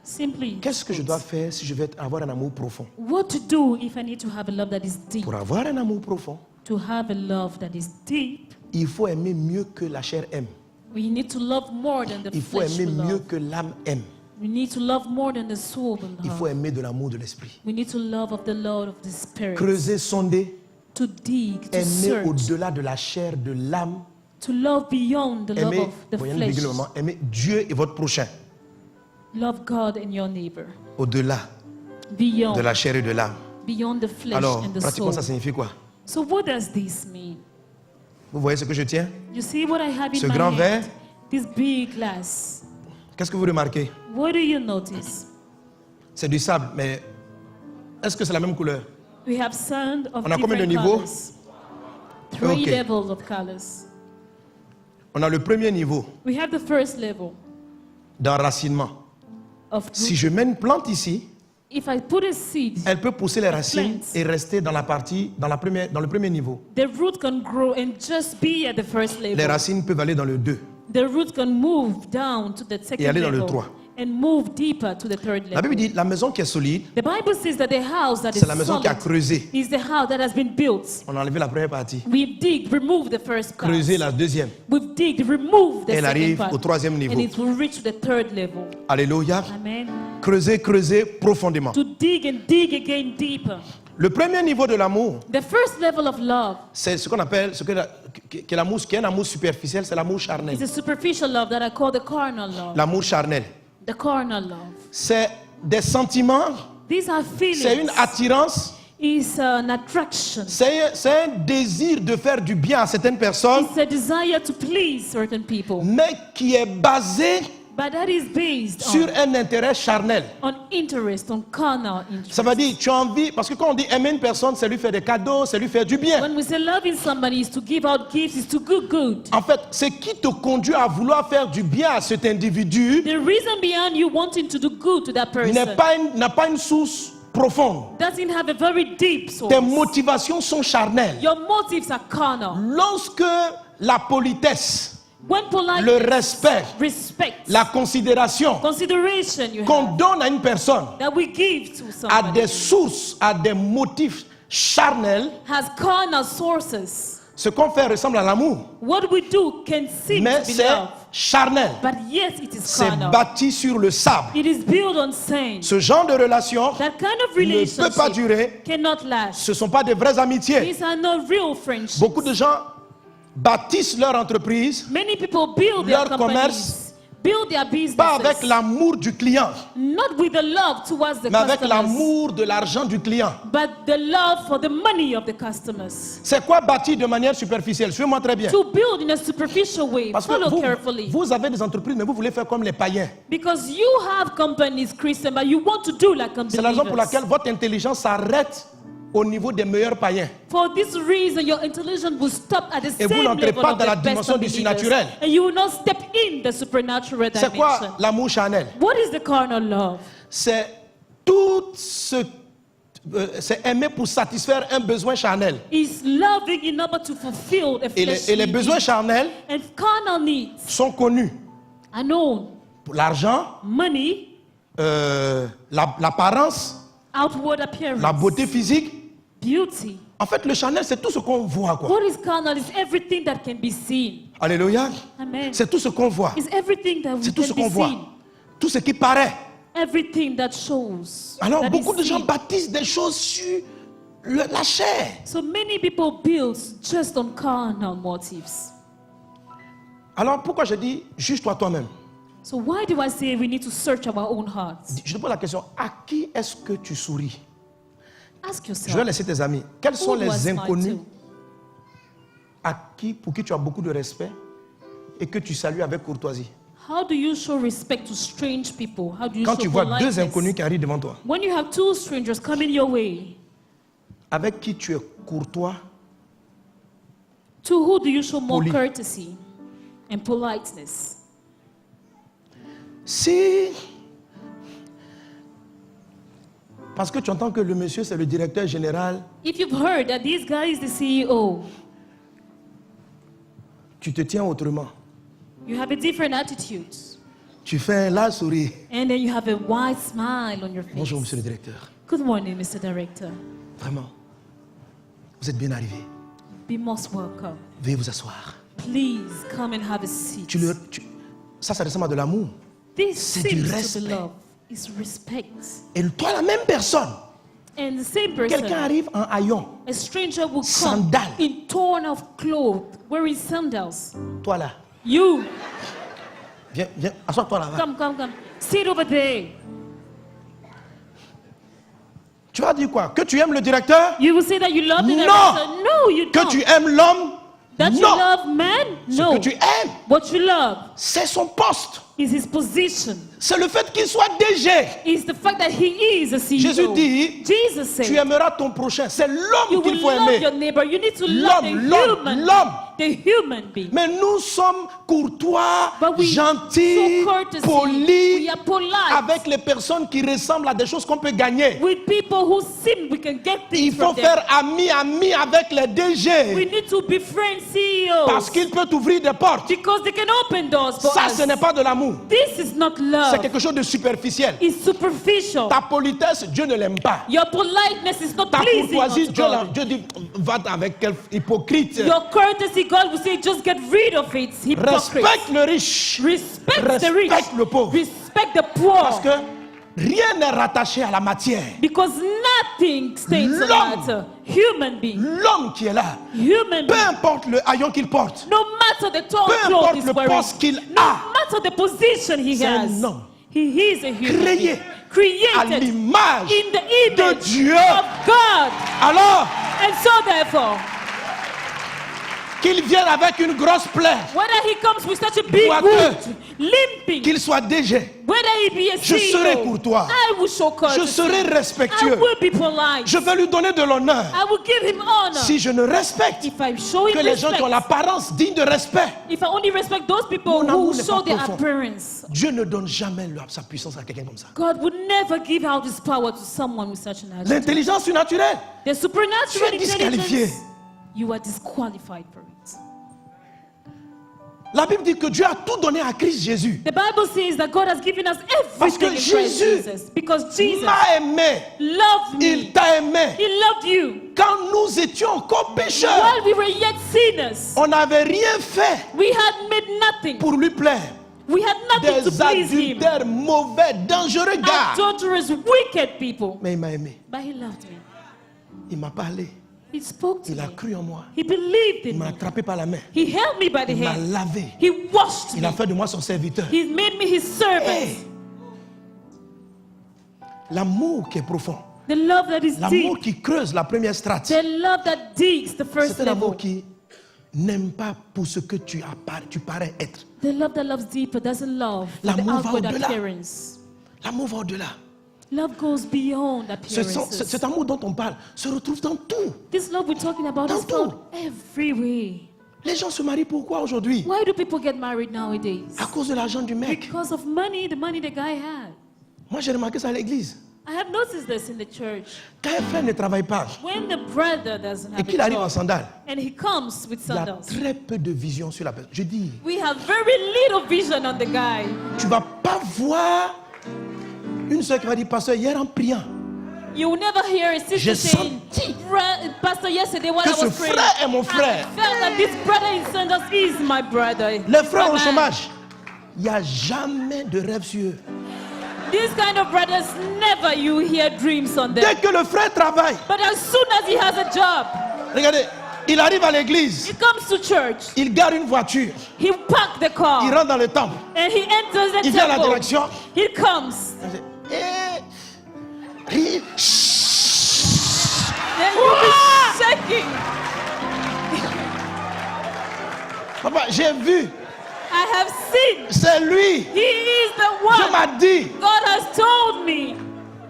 Simply, qu'est-ce que je dois faire si je veux avoir un amour profond? what to do if I need to have a love that is deep? Pour avoir un amour profond, To have a love that is deep, il faut aimer mieux que la chair aime. we need to love more than the Il faut flesh aimer will mieux love. que l'âme aime. We need to love more than the soul will Il faut love. aimer de l'amour de l'esprit. We need to love of the Lord of the Spirit. Creuser, sonder, To dig, to aimer search, au-delà de la chair, de l'âme. to love beyond the love Aimer, of the voyez, flesh. le moment, aimer Dieu et votre prochain. Love God and your neighbor. Au-delà Beyond, de la chair et de l'âme. beyond the flesh Alors, and the pratiquement, soul. ça signifie quoi? So what does this mean? Vous voyez ce que je tiens? You see what I have in Ce my grand hand? verre. This big glass. Qu'est-ce que vous remarquez? What do you notice? C'est du sable, mais est-ce que c'est la même couleur? We have sand of On a combien de different niveaux? colors. 3 Ok. levels of colors. On a le premier niveau We have the first level d'enracinement. of Si je mets une plante ici, if I put a seed, elle peut pousser les racines plants. et rester dans le premier niveau. the root can grow and just be at the first Les level. racines peuvent aller dans le 2. The root can move down to the second aller dans le level 3. and move deeper to the third La Bible level. dit la maison qui est solide, The Bible says that the house that is c'est la maison qui a solid creusé. is the house that has been built. On a enlevé la première partie. We've digged, removed the first part. Creusé la deuxième. We've digged, removed the Elle second arrive part. au troisième niveau. And it will reach to the third level. Alléluia. Amen. Creuser, creuser profondément. To dig and dig again deeper. Le premier niveau de l'amour, The first level of love c'est ce qu'on appelle, qui est l'amour, qui est un amour superficiel, c'est l'amour charnel. is a superficial love that I call the carnal love. L'amour charnel. The carnal love. C'est des sentiments, These are c'est une feelings. attirance, It's an attraction. c'est un désir de faire du bien à certaines personnes, It's a desire to please certain people. mais qui est basé But that is based sur un intérêt charnel. on interest, on carnal interest. Ça veut dire, tu as envie, parce que quand on dit aimer une personne, c'est lui faire des cadeaux, c'est lui faire du bien. When we say loving somebody is to give out gifts, is to do good. En fait, ce qui te conduit à vouloir faire du bien à cet individu The reason behind you wanting to do good to that person n'a pas une source profonde. doesn't have a very deep source. Tes motivations sont charnelles. Your motives are carnal. Lorsque la politesse, When politeness, le respect, respect, la considération consideration you qu'on have, donne à une personne that we give to a somebody des sources, a des motifs charnels, has carnal sources. ce qu'on fait ressemble à l'amour, What we do can seem mais to be c'est love, charnel. but yes, it is C'est carnal. bâti sur le sable. It is built on sand. Ce genre de relation That kind of ne peut pas relationship durer. cannot last. Ce ne sont pas de vraies amitiés. These are not real friendships. Beaucoup de gens bâtissent leur entreprise Many people build leur their commerce, companies, build their pas avec businesses, l'amour du client, not with the love towards the mais avec customers, l'amour de l'argent du client. but the love for the money of the customers. C'est quoi bâtir de manière superficielle? Suivez-moi très bien. To build in a superficial way, Parce follow que carefully. vous avez des entreprises, mais vous voulez faire comme les païens. Because you have companies, Christian, but you want to do like C'est la raison pour unbelievers. laquelle votre intelligence s'arrête au niveau des meilleurs païens. For this reason, your intelligence will stop at the Et vous same n'entrez level pas of dans la the best dimension du unbelievers. surnaturel. And you will not step in the supernatural C'est quoi dimension. l'amour charnel? What is the carnal love? C'est tout ce... c'est aimer pour satisfaire un besoin charnel. Is loving in order to fulfill a Et fleshly les besoins need. charnels And carnal needs sont connus. are known. Pour l'argent, Money, l'apparence, outward appearance, la beauté physique. beauty. En fait, le charnel, c'est tout ce qu'on voit, quoi. What is carnal is everything that can be seen. Alléluia. Amen. C'est tout ce qu'on voit. It's everything that we C'est tout ce can qu'on be voit. seen. Tout ce qui paraît. Everything that shows. Alors, that beaucoup is de gens seen. bâtissent des choses sur la chair. So many people build just on carnal motives. Alors, pourquoi je dis, juge-toi toi-même? So why do I say we need to search our own hearts? Je te pose la question, à qui est-ce que tu souris? Ask Je vais yourself, laisser tes amis. Quels sont who do I les smile inconnus to? pour qui tu as beaucoup de respect et que tu salues avec courtoisie? How do you show respect to strange people? How do you Quand show tu vois politeness? deux inconnus qui arrivent devant toi, When you have two strangers coming your way, avec qui tu es courtois, to who do you show more Poli. courtesy and politeness? si... Parce que tu entends que le monsieur, c'est le directeur général, If you've heard that this guy is the CEO, tu te tiens autrement. you have a different attitude. Tu fais un large sourire. And then you have a wide smile on your face. Bonjour, monsieur le directeur. Good morning, Mr. Director. Vraiment, vous êtes bien arrivé. Be most welcome. Veuillez vous asseoir. Please come and have a seat. Ça ressemble à de l'amour. This c'est du seems to respect. be love. It's respect. Et toi, la même personne, And the same quelqu'un person, arrive en haillon. a stranger will come Sandal. in torn of clothes, wearing sandals. Toi là, You, viens, assois-toi là-bas. come. Sit over there. Tu vas dire quoi? Que tu aimes le directeur? You will say that you love the No. director. No, you Que don't. tu aimes l'homme? That you Non. love man? Ce No. que tu aimes, What you love c'est son poste. is his position. C'est le fait qu'il soit DG. Is the fact that he is a CEO. Jésus dit, Jesus said, tu aimeras ton prochain. C'est you l'homme qu'il will faut love aimer. your neighbor. You need to love the L'homme. human being. Mais nous sommes courtois, But we gentils, show courtesy. polis, We are polite. avec les personnes qui ressemblent à des choses qu'on peut gagner. With people who seem we can get Il things faut from them. faire ami avec les We DG. need to befriend CEOs. Parce qu'il peut t'ouvrir des portes. Because they can open doors for Ça, us. ce n'est pas de l'amour. l'amour. This is not C'est love. quelque chose de superficiel. It's superficial. Ta politesse, Dieu ne l'aime pas. Your politeness is not Ta pleasing courtoisie, unto Dieu God. dit, va avec quel hypocrite. Your courtesy, God will say, just get rid of it. Hypocrite. Respecte le riche. Respect the rich. Respecte le pauvre. Respect the poor. Parce que rien n'est rattaché à la matière. Because nothing stains on L'homme. matter. Human being. L'homme qui est là, Human peu being. importe le haillon qu'il porte, No matter the tall peu clothes importe he's le wearing. poste qu'il No a, matter the position he c'est has. un homme He is a human créé being. à Created l'image in the de image Dieu. of God. Alors And so therefore, qu'il vienne avec une grosse plaie, whether he comes with such a big Boiteux. wound, limping, qu'il soit DG, whether he be a je serai CEO, courtois, I will show je courtesy. serai I respectueux, will be polite. je vais lui donner de l'honneur. I will give him honor. Si je ne respecte If I show him que les gens respect, qui ont l'apparence digne de respect, if I only respect those people Mon amour who n'est show pas their profond. appearance, Dieu ne donne jamais sa puissance à quelqu'un comme ça. God would never give out his power to someone with such an attitude. L'intelligence surnaturelle, The supernatural Tu es disqualifié. intelligence, you are disqualified for it. la Bible dit que Dieu a tout donné à Christ Jésus. The Bible says that God has given us Parce que everything in Christ Jésus Jesus. Because Jesus M'a aimé, loved il me. t'a aimé. He loved you. Quand nous étions encore pécheurs, While we were yet sinners, on n'avait rien fait we had made nothing. pour lui plaire. We had nothing to Des please him. adultères mauvais, dangereux gars. Adulterous, wicked people. Mais il m'a aimé. But he loved me. Il m'a parlé. He spoke to Il a me. cru en moi. He believed Il in m'a me. attrapé par la main. He held me by the Il m'a hand. lavé. He washed Il me. a fait de moi son serviteur. He made me his servant. Hey! L'amour qui est profond. The love that is L'amour deep. qui creuse la première strate. The love that digs the first C'est un amour level. qui n'aime pas pour ce que tu parais être. The love that loves deeper doesn't love for the L'amour va outward au-delà. appearance. L'amour va au-delà. Love goes beyond appearances. Cet amour dont on parle se retrouve dans tout. This love we're talking about is Dans found everywhere. Les gens se marient pourquoi aujourd'hui? Why do people get married nowadays? À cause de l'argent du mec. Because of money, the money the guy had. Moi, j'ai remarqué ça à l'église. I have noticed this in the church. Quand un frère ne travaille pas When the brother doesn't et have qu'il a arrive en job sandales, and he comes with il y a sandals, très peu de vision sur la personne. Je dis, we have very little vision on the guy. tu vas pas voir une soeur qui va dire, pasteur, hier en priant, You will never hear a J'ai sister saying, senti Pastor, yesterday when que I ce was praying, frère est mon I frère. felt that this brother in sandals is my brother. Les frères My au man. chômage, il n'y a jamais de rêve sur eux. These kind of brothers, never you hear dreams on them. Dès que le frère travaille, But as soon as he has a job, regardez, il arrive à l'église, he comes to church, il garde une voiture, he parks the il car, rentre dans le temple, and he enters the il vient à la temple. direction, He comes. rit, Then you'll be shaking. papa, j'ai vu, I have seen. c'est lui. He is the Dieu one. m'a dit. God has told me.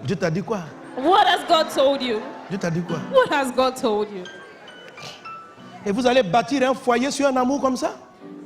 Dieu t'a dit quoi? What has God told you? Dieu t'a dit quoi? What has God told you? Et vous allez bâtir un foyer sur un amour comme ça?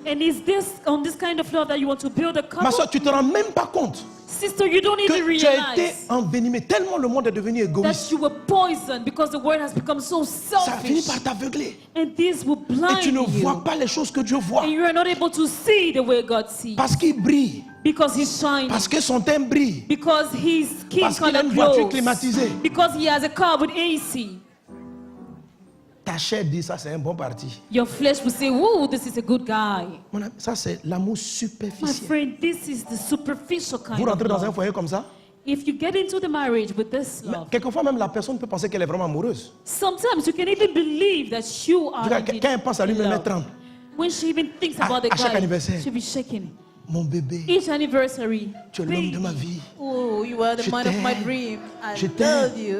And is this on this kind of love that you want to build a Ma couple? soeur, tu te rends même pas compte Sister, you don't even que tu as été realize envenimé. Tellement le monde est devenu that égoïste. you were poisoned because the world has become so Ça a fini selfish. par t'aveugler. And this will Et blind tu ne you. vois pas les choses que Dieu voit. And you are not able to see the way God sees. Parce qu'il brille. Because he's shining. Parce que son teint brille. Because his skin Parce qu'il a color une voiture glows. climatisée. Because he has a car with AC. Ta chair dit ça, c'est un bon parti. Your flesh will say, "Whoa, this is a good guy." Mon ami, ça, c'est l'amour My superficiel. friend, this is the superficial kind Vous of rentrez dans un love. foyer comme ça, If you get into the marriage with this love, quelquefois même la personne peut penser qu'elle est vraiment amoureuse. sometimes you can even believe that you are indeed Quand elle pense à lui-même, in elle love. tremble. When she even thinks about the à chaque guy, anniversaire. she'll be shaking. Mon bébé, Each anniversary, tu es l'homme de ma vie. Oh, you are the Je man of my t'aime. dream. I Je t'aime. love you.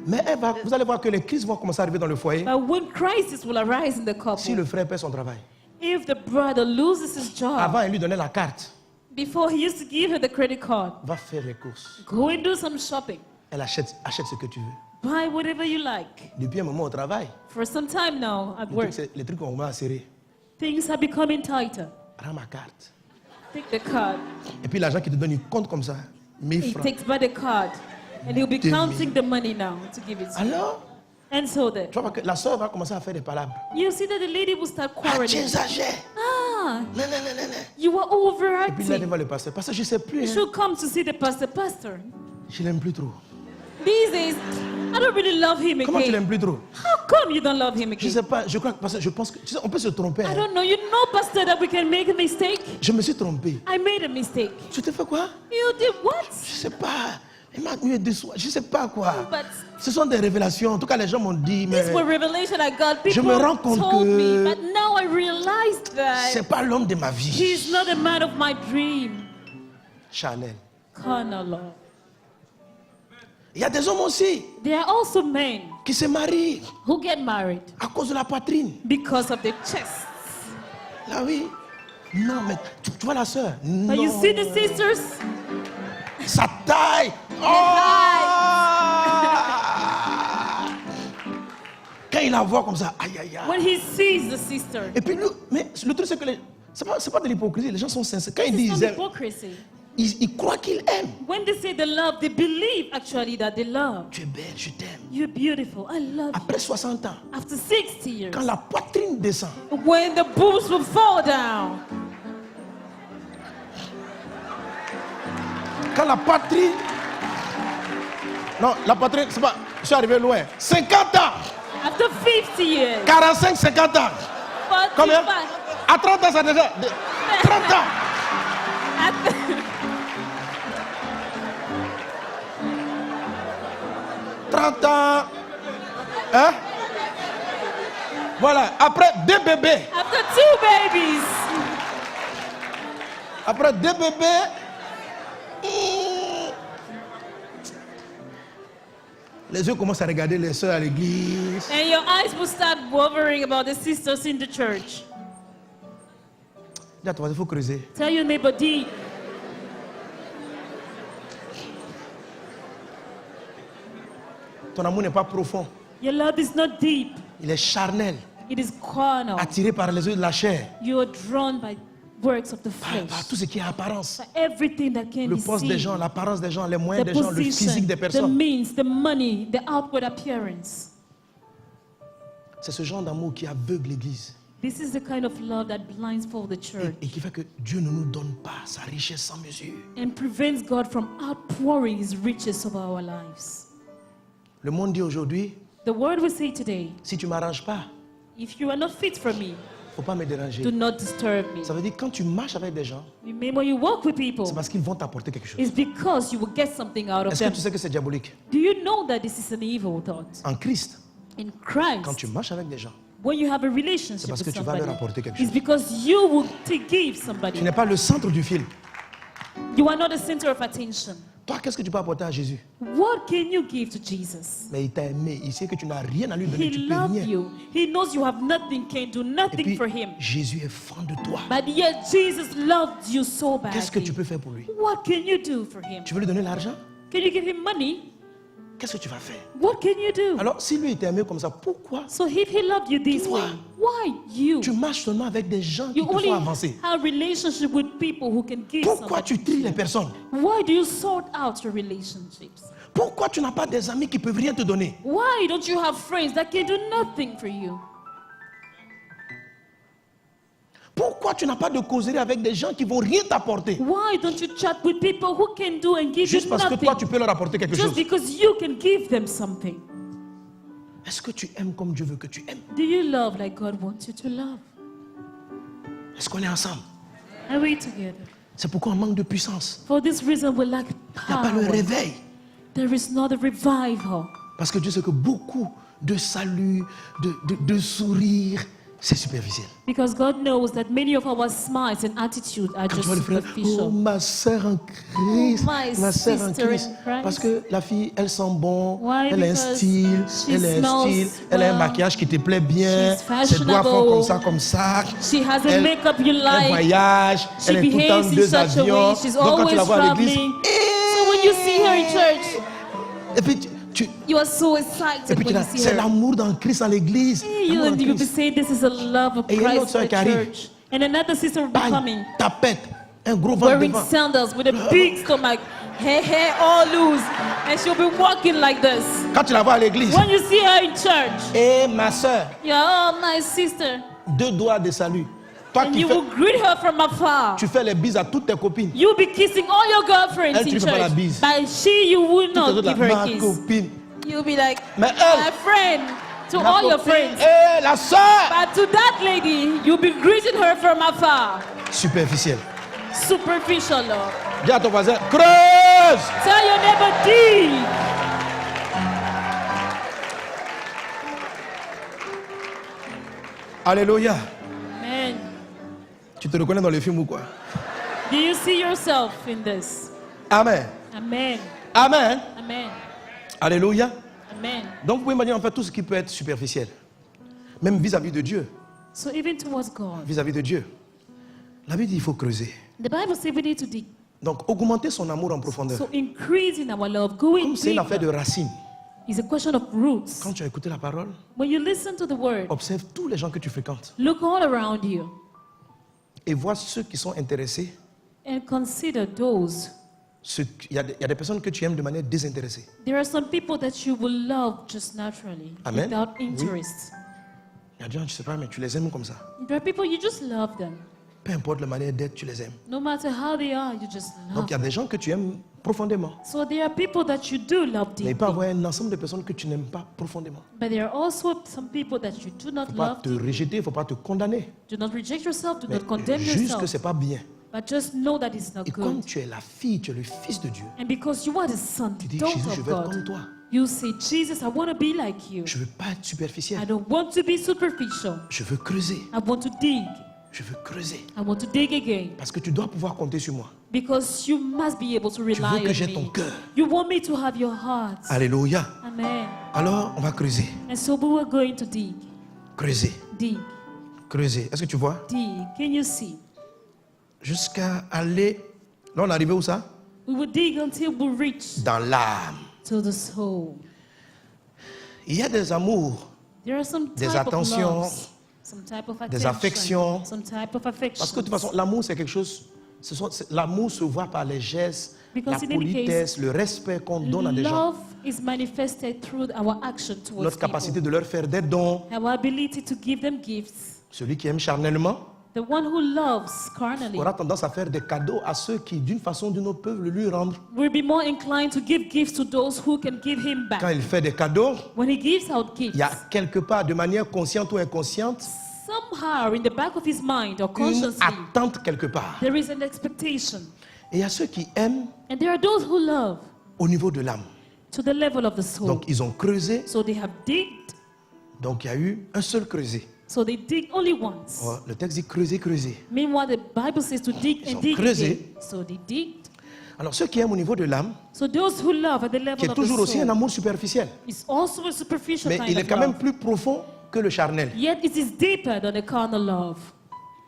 Mais vous allez voir que les crises vont commencer à arriver dans le foyer but when crisis will arise in the couple, si le frère perd son travail. if the brother loses his job, Avant, elle lui donnait la carte. before he used to give her the credit card, Va faire les courses. go and do some shopping, Elle achète ce que tu veux. buy whatever you like. Depuis un moment au travail, For some time now at work, les trucs ont commencé à serrer. things are becoming tighter. Rends ma carte. Take the card. Et puis l'argent qui te donne, il compte comme ça. 1000 He francs. takes by the card, and he'll be 2000. counting the money now to give it to you. Alors, And so that tu vois que la soeur va commencer à faire des palabres. you see that the lady will start Ah, tu quarreling. exagères. Ah, Non, non, non, non, non. You are Et puis là, il overacting. va le pasteur. Pasteur, je ne sais plus. You Hein. should come to see the pastor. Pastor, Je ne l'aime plus trop. these days, I don't really love him Comment tu again. l'aimes plus trop? How come you don't love him Je ne again? sais pas. Je crois que parce que je pense que tu sais, on peut se tromper. I Hein. don't know. You know, Pastor, that we can make a mistake. Je me suis trompé. I made a mistake. Tu te fais quoi? You did what? Je ne sais pas. Il m'a mis de soi. Je ne sais pas quoi. But Ce sont des révélations. En tout cas, les gens m'ont dit, mais these were revelations I got. Je People me rends compte told que- me, but now I realized ce that n'est pas l'homme de ma vie. he's not a man of my dream. Chanel. Carnal love. Il y a des hommes aussi There are also men qui se marient who get married à cause de la poitrine. because of their chests. Là, oui. Non, mais tu vois la sœur? But you Non. see the sisters? Sa taille. Oh! Quand il la voit comme ça, aïe, aïe, aïe. When he sees the sister, Et puis, lui, mais le truc, c'est que c'est pas de l'hypocrisie. Les gens sont sincères. Quand ils it's disent not ils aiment, hypocrisy. ils croient qu'ils aiment. When they say they love, they believe actually that they love. Tu es belle, je t'aime. You're beautiful. I love you. Après 60 ans, After 60 years, quand la poitrine descend, when the boobs will fall down, quand la poitrine. Non, la poitrine, c'est pas. Je suis arrivé loin. 50 ans, after 50 years, 45, 50 ans. 45, Combien? À 30 ans, ça déjà. 30 ans. at the, 30 ans. Hein? Voilà. Après 2 bébés. after 2 babies, Après 2 bébés. Les yeux commencent à regarder les soeurs à l'église. and your eyes will start wondering about the sisters in the church. Dis à toi, il faut creuser. Tell your neighbor, D, Ton amour n'est pas profond. your love is not deep. Il est charnel. It is carnal. Attiré par les yeux de la chair. You are drawn by works of the Par flesh. tout ce qui est apparence. By everything that can Le be poste des seen. gens, l'apparence des gens, les The moyens des gens, le position, physique des the personnes. means, the money, the outward appearance. C'est ce genre d'amour qui aveugle l'église. This is the kind of love that blinds for the church Et qui fait que Dieu ne nous donne pas sa richesse sans mesure. and prevents God from outpouring his riches over our lives. Le monde dit aujourd'hui, The word will say today, si tu ne m'arranges pas, if you are not fit for me, il ne faut pas me déranger. do not disturb me. Ça veut dire quand tu marches avec des gens, When you walk with people, c'est parce qu'ils vont t'apporter quelque chose. it's because you will get something out of Est-ce que them. tu sais que c'est diabolique? Do you know that this is an evil thought? En Christ, In quand Christ, tu marches avec des gens, when you have a c'est relationship parce with que tu vas leur somebody, apporter quelque it's chose. because you will give Tu somebody. n'es pas le centre du film. You are not the center of attention. Toi, qu'est-ce que tu peux apporter à Jésus? What can you give to Jesus? Mais il t'a aimé. Il sait que tu n'as rien à lui donner. He Tu peux loves rien. you. He knows you have nothing, can do Et nothing puis, for him. Jésus est fan de toi. But yet Jesus loved you so Qu'est-ce que tu badly. peux faire pour lui? What can you do for him? Tu veux lui donner l'argent? Can you give him money? Qu'est-ce que tu vas faire? What can you do? Alors, si lui t'a aimé comme ça, pourquoi So if he loved you this Toi. way, why you? tu marches seulement avec des gens qui You te only font avancer? have relationship with people who can give Pourquoi somebody. tu tries les personnes? Why do you sort out your relationships? Pourquoi tu n'as pas des amis qui peuvent rien te donner? Why don't you have friends that can do nothing for you? Pourquoi tu n'as pas de causerie avec des gens qui vont rien t'apporter? Why don't you chat with people who can do and give Juste you parce que nothing? toi, tu peux leur apporter quelque Just chose. because you can give them something. Est-ce que tu aimes comme Dieu veut que tu aimes? Do you love like God wants you to love? Est-ce qu'on est ensemble? Are we together? C'est pourquoi on manque de puissance. For this reason, we lack Il n'y a pas le power. réveil. There is not a revival. Parce que Dieu sait que beaucoup de salut, de sourire, c'est superficiel. Because God knows that many of our smiles and attitudes are Quand tu just vois le frère, superficial. oh ma soeur en Christ, Oh, my ma soeur en sister in Christ. Christ. Parce que la fille, elle sent bon, Why? elle a un Because style, she elle a un smells style, elle a un well. maquillage qui te plaît bien, She's ses doigts font fashionable. comme ça. She has a Elle- makeup you Elle like. voyage, She elle est tout le temps behaves en in deux such a avions. way. She's Donc quand tu always la vois à l'église, traveling. So when you see her in church, et puis you are so et excited puis tu when you dis, see c'est her. l'amour dans Christ en l'église. Hey, L'amour en you'll be Christ. saying this is a love of Et il y a une autre Christ sœur in the qui arrive. church. And another sister will be Bang, coming, tapette, un gros ventre wearing devant. sandals with a big stomach, hair all loose, and she'll be walking like this. Quand tu la vois à l'église, When you see her in church, et ma soeur, you're, oh, my sister, 2 doigts de salut. Toi And qui you fais, will greet her from afar. tu fais les bises à toutes tes copines. You'll be kissing all your girlfriends Elle, tu in lui fais pas la church. bise. But she, you will Toutes les not autres, give là, her ma a kiss. copine. You'll be like, Mais elle, my friend, to ma all your copine, friends. la soeur. But to that lady, you'll be greeting her from afar. Superficiel. Superficial love. Dis à ton voisin, creuse. Tell your neighbor, dig. Alléluia. Amen. Tu te reconnais dans le film ou quoi? Do you see yourself in this? Amen. Amen. Amen. Amen. Alléluia. Amen. Donc vous pouvez imaginer en fait tout ce qui peut être superficiel. Même vis-à-vis de Dieu. So even towards God, Vis-à-vis de Dieu. La Bible dit il faut creuser. the Bible says we need to dig. Donc augmenter son amour en profondeur. So increasing our love, going Comme c'est une affaire de deeper, racines. is a question of roots. Quand tu as écouté la parole, When you listen to the word, observe tous les gens que tu fréquentes. look all around you Et vois ceux qui sont intéressés. and consider those. Il y a des personnes que tu aimes de manière désintéressée. There are some people that you will love just naturally, Amen. without Oui. interest. Il y a des gens, je ne sais pas, mais tu les aimes comme ça. There are people you just love them. Peu importe la manière d'être, tu les aimes. No matter how they are, you just love Donc il y a them. des gens que tu aimes profondément. So there are people that you do love Mais il peut deeply. y avoir un ensemble de personnes que tu n'aimes pas profondément. But there are also some people that you do Il not ne faut pas love. te rejeter, il ne faut pas te condamner. Do not reject yourself, do Mais not condemn juste que yourself. ce n'est pas bien. But just know that it's not Et comme good. tu es la fille, tu es le fils de Dieu, And because you are the son, tu the dis, daughter Jésus, je of veux être comme God, toi. you say, Jesus, I want to be like you. Je ne veux pas être I superficiel. don't want to be superficial. Je veux creuser. I want to dig. Je veux creuser. I want to dig again. Parce que tu dois pouvoir compter sur moi. Because you must be able to Tu rely veux que on j'ai ton me. cœur. You want me to have your heart. Alléluia. Amen. Alors, on va creuser. And so we were going to dig. Creuser. Dig. Creuser. Est-ce que tu vois? Dig. Can you see? Jusqu'à aller. Là, on est arrivé où ça? We will dig until we reach Dans l'âme. to the soul. Il y a des amours. There are some Des type of attentions, loves, some type of des attention, affections. some type of affection. Parce que de toute façon, l'amour, c'est quelque chose. L'amour se voit par les gestes, Because la in any politesse, le respect qu'on donne à des gens, Love is manifested through our action towards notre capacité people. de leur faire des dons. Our ability to give them gifts. Celui qui aime charnellement The one who loves carnally aura tendance à faire des cadeaux à ceux qui, d'une façon ou d'une autre, peuvent le lui rendre. will be more inclined to give gifts to those who can give him Quand back. il fait des cadeaux, When he gives out il gifts, y a quelque part, de manière consciente ou inconsciente, somehow in the back of his mind or une consciously, attente quelque part. there is an expectation. Et il y a ceux qui aiment And there are those who love au niveau de l'âme. to the level of the soul. Donc ils ont creusé, So they have digged. donc il y a eu un seul creusé. So they dig only once. Oh, le texte dit creuser, creuser. Meanwhile, the Bible says to dig Ils and ont dig creusé. again. So they digged. Alors ceux qui aiment au niveau de l'âme, So those who love at the level qui est of toujours the aussi un soul amour superficiel, is also a superficial mais kind il est of quand même love. plus profond que le charnel. Yet it is deeper than the carnal love.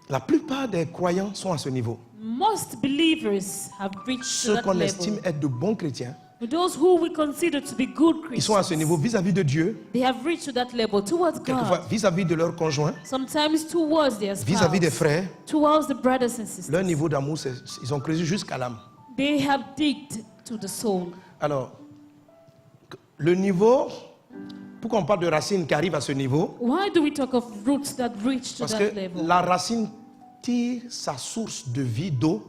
La plupart des croyants sont à ce niveau. Most believers have reached to Ceux that qu'on level. estime être de bons chrétiens, Those who we consider to be good ils sont à ce Christians, niveau vis-à-vis de Dieu, they have reached to that level towards quelquefois God. vis-à-vis de leurs conjoints, Sometimes towards their vis-à-vis des spouse, frères. towards the brothers and sisters. Leur niveau d'amour, ils ont creusé jusqu'à l'âme. They have digged to the soul. Alors, le niveau, pourquoi on parle de racines qui arrivent à ce niveau? Why do we talk of roots that reach to Parce that que level? la racine tire sa source de vie d'eau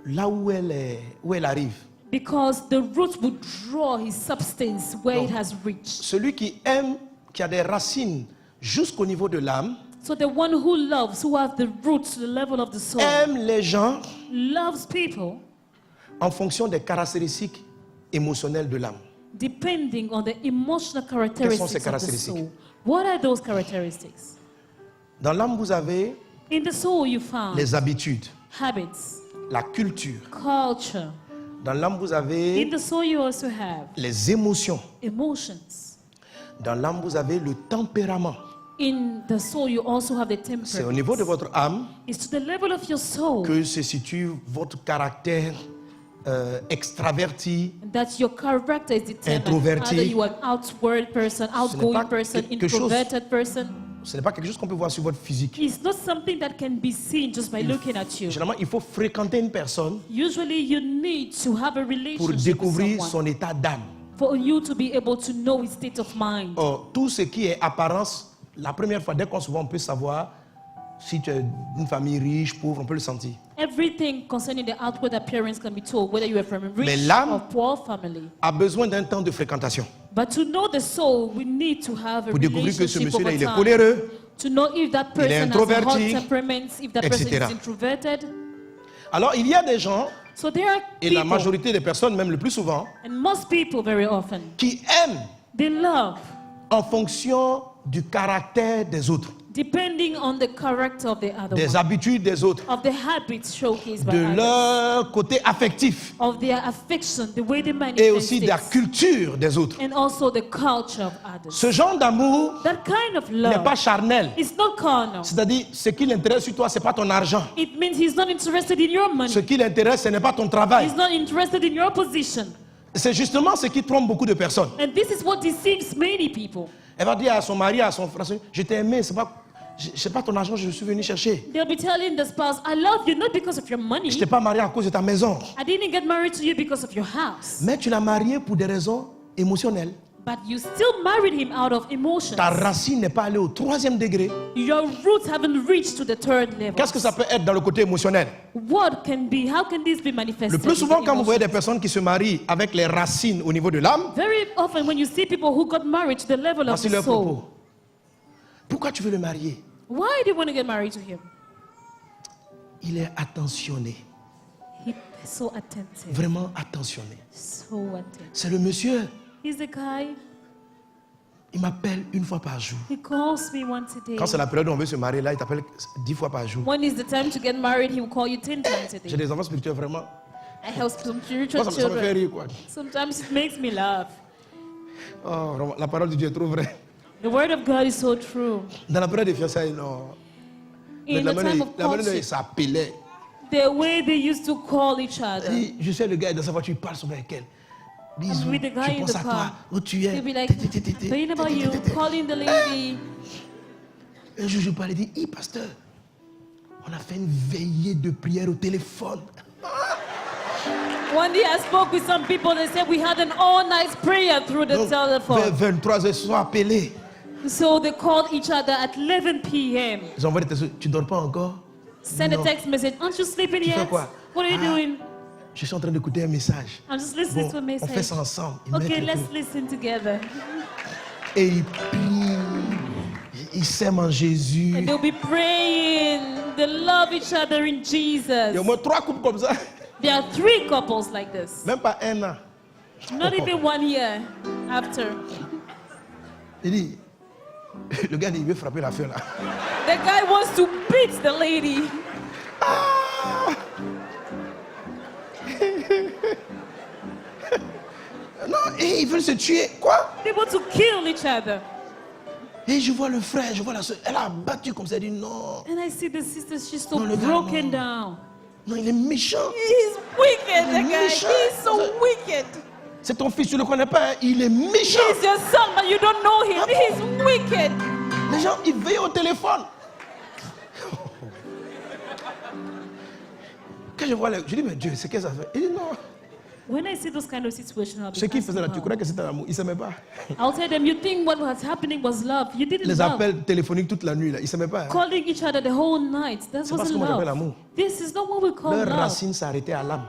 là où elle arrive. Because the root would draw his substance where it Donc, has reached. Celui qui aime, qui a des racines jusqu'au niveau de l'âme, So the one who loves, who has the roots to the level of the soul, aime les gens loves people en fonction des caractéristiques émotionnelles de l'âme. depending on the emotional characteristics ces of the caractéristiques? soul. What are those characteristics? Dans l'âme, vous avez In the soul you found les habitudes, habits, la culture. culture. Dans l'âme, vous In avez the soul you also have les émotions. emotions. Dans l'âme, vous avez le tempérament. In the soul you also have the C'est au niveau de temperament. votre âme It's to the level of your soul que se situe votre caractère extraverti. that your character is determined. Introverti. Either you are an outward person, outgoing pas person, quelque chose- introverted person. Ce n'est pas quelque chose qu'on peut voir sur votre physique. It's not something that can be seen just by looking at you. Généralement, il faut fréquenter une personne Usually you need to have a pour relationship with découvrir someone son état d'âme. for you to be able to know his state of mind. Or, tout ce qui est apparence, la première fois, dès qu'on se voit, on peut savoir Si tu es d'une famille riche, pauvre, on peut le sentir. Everything concerning the outward appearance can be told, whether you are from a Mais rich l'âme or poor family. A besoin d'un temps de fréquentation But to know the soul, we need to have a pour découvrir que ce relationship monsieur-là, over il est time. coléreux. To know if that Il est person has a introverti, hot temperament, if that person etc. is introverted. Alors, il y a des gens, So there are et la people, majorité des personnes, même le plus souvent, and most people very often, qui aiment they love en fonction du caractère des autres, depending on the character of the other des one, habitudes des autres, of the habits showcased by de others, leur côté affectif of their affection, the way they et manifest aussi de la it, culture des autres. and also the culture of others. Ce genre d'amour That kind of n'est love pas charnel. is not carnal. C'est-à-dire, ce qui l'intéresse sur toi, ce n'est pas ton argent. It means he's not interested in your money. Ce qui l'intéresse, ce n'est pas ton travail. He's not interested in your position. C'est justement ce qui trompe beaucoup de personnes. And this is what deceives many people. Elle va dire à son mari, à son frère, je t'ai aimé, c'est pas ton argent que je suis venu chercher. They'll be telling the spouse, I love you not because of your money. Je t'ai pas marié à cause de ta maison. I didn't get married to you because of your house. Mais tu l'as marié pour des raisons émotionnelles. But you still married him out of emotions. Ta racine n'est pas allée au 3e degré. Your roots haven't reached to the third level. Qu'est-ce que ça peut être dans le côté émotionnel? How can this be manifested? Le plus souvent, in quand vous voyez des emotions? personnes qui se marient avec les racines au niveau de l'âme, Very often when you see people who got married to the level of voici the leur soul, propos. Pourquoi tu veux le marier? why do you want to get married to him? Il est attentionné, He's so attentive. vraiment attentionné. So attentive. C'est le monsieur, He's the guy, il m'appelle une fois par jour. he calls me once a day. Quand c'est la période où on veut se marier, là, il t'appelle 10 fois par jour. When is the time to get married, he will call you 10 times a J'ai day. des enfants spirituels, vraiment. I help some Moi, spiritual ça me fait children. rire, quoi. Sometimes it makes me laugh. Oh, vraiment, la parole de Dieu est trop vraie. The word of God is so true. Dans la période des fiançailles, non. In La the manière time of la manière dont ils courtship, s'appelaient. the way they used to call each Il other. dit, je sais, le gars est dans sa voiture, il parle souvent avec elle. Bisous, I'm with the guy je in pense the à toi, car. où tu es. He'll be like, thinking about you, calling the lady. Un jour, je parlais, il dit, pasteur, on a fait une veillée de prière au téléphone. One day I spoke with some people, they said we had an all-night prayer through the Donc, vers telephone. 23h, ils se sont appelés. So they called each other at 11 p.m. Ils ont envoyé des textos, tu dors pas encore? Send Non. a text message, aren't you sleeping Tu fais yet? quoi? What are you Ah, doing? Je suis en train d'écouter un message. I'm just listening Bon, to a on message. fait ça ensemble. Ils Okay, mettent le let's truc. listen together. Et ils prient. Ils s'aiment en Jésus. And they'll be praying. They love each other in Il y a au Jesus. moins 3 couples comme ça. There are 3 couples like this. Même pas un an. Not even 1 year after. Il dit, le gars dit, il veut frapper la fille là. The guy wants to beat the lady. Non, et ils veulent se tuer. Quoi? They want to kill each other. Et je vois le frère, je vois la soeur. Elle a battu comme ça. Elle dit non. And I see the sister, she's so No, le gars, broken non. down. Non, il est méchant. He's wicked, the guy. Méchant. He's so wicked. C'est ton fils, tu ne le connais pas. Hein? Il est méchant. He's your son, but you don't know him. Ah bon? He's wicked. Les gens, ils veillent au téléphone. Quand je vois, je dis, mais Dieu, c'est qu'est-ce que ça fait? Il dit non. When I see those kind of situations, I'll be Ce qu'il faisait là, asking tu how. crois que c'était l'amour? Il ne s'aimait pas. I'll tell them, you think what was happening was love. You didn't Les love. appels téléphoniques toute la nuit, là, ils ne s'aimaient pas. Hein? Calling each other the whole night. That C'est pas ce wasn't qu'on appelle love. l'amour. This is not what we call Leur love. racine s'arrêtait à l'âme.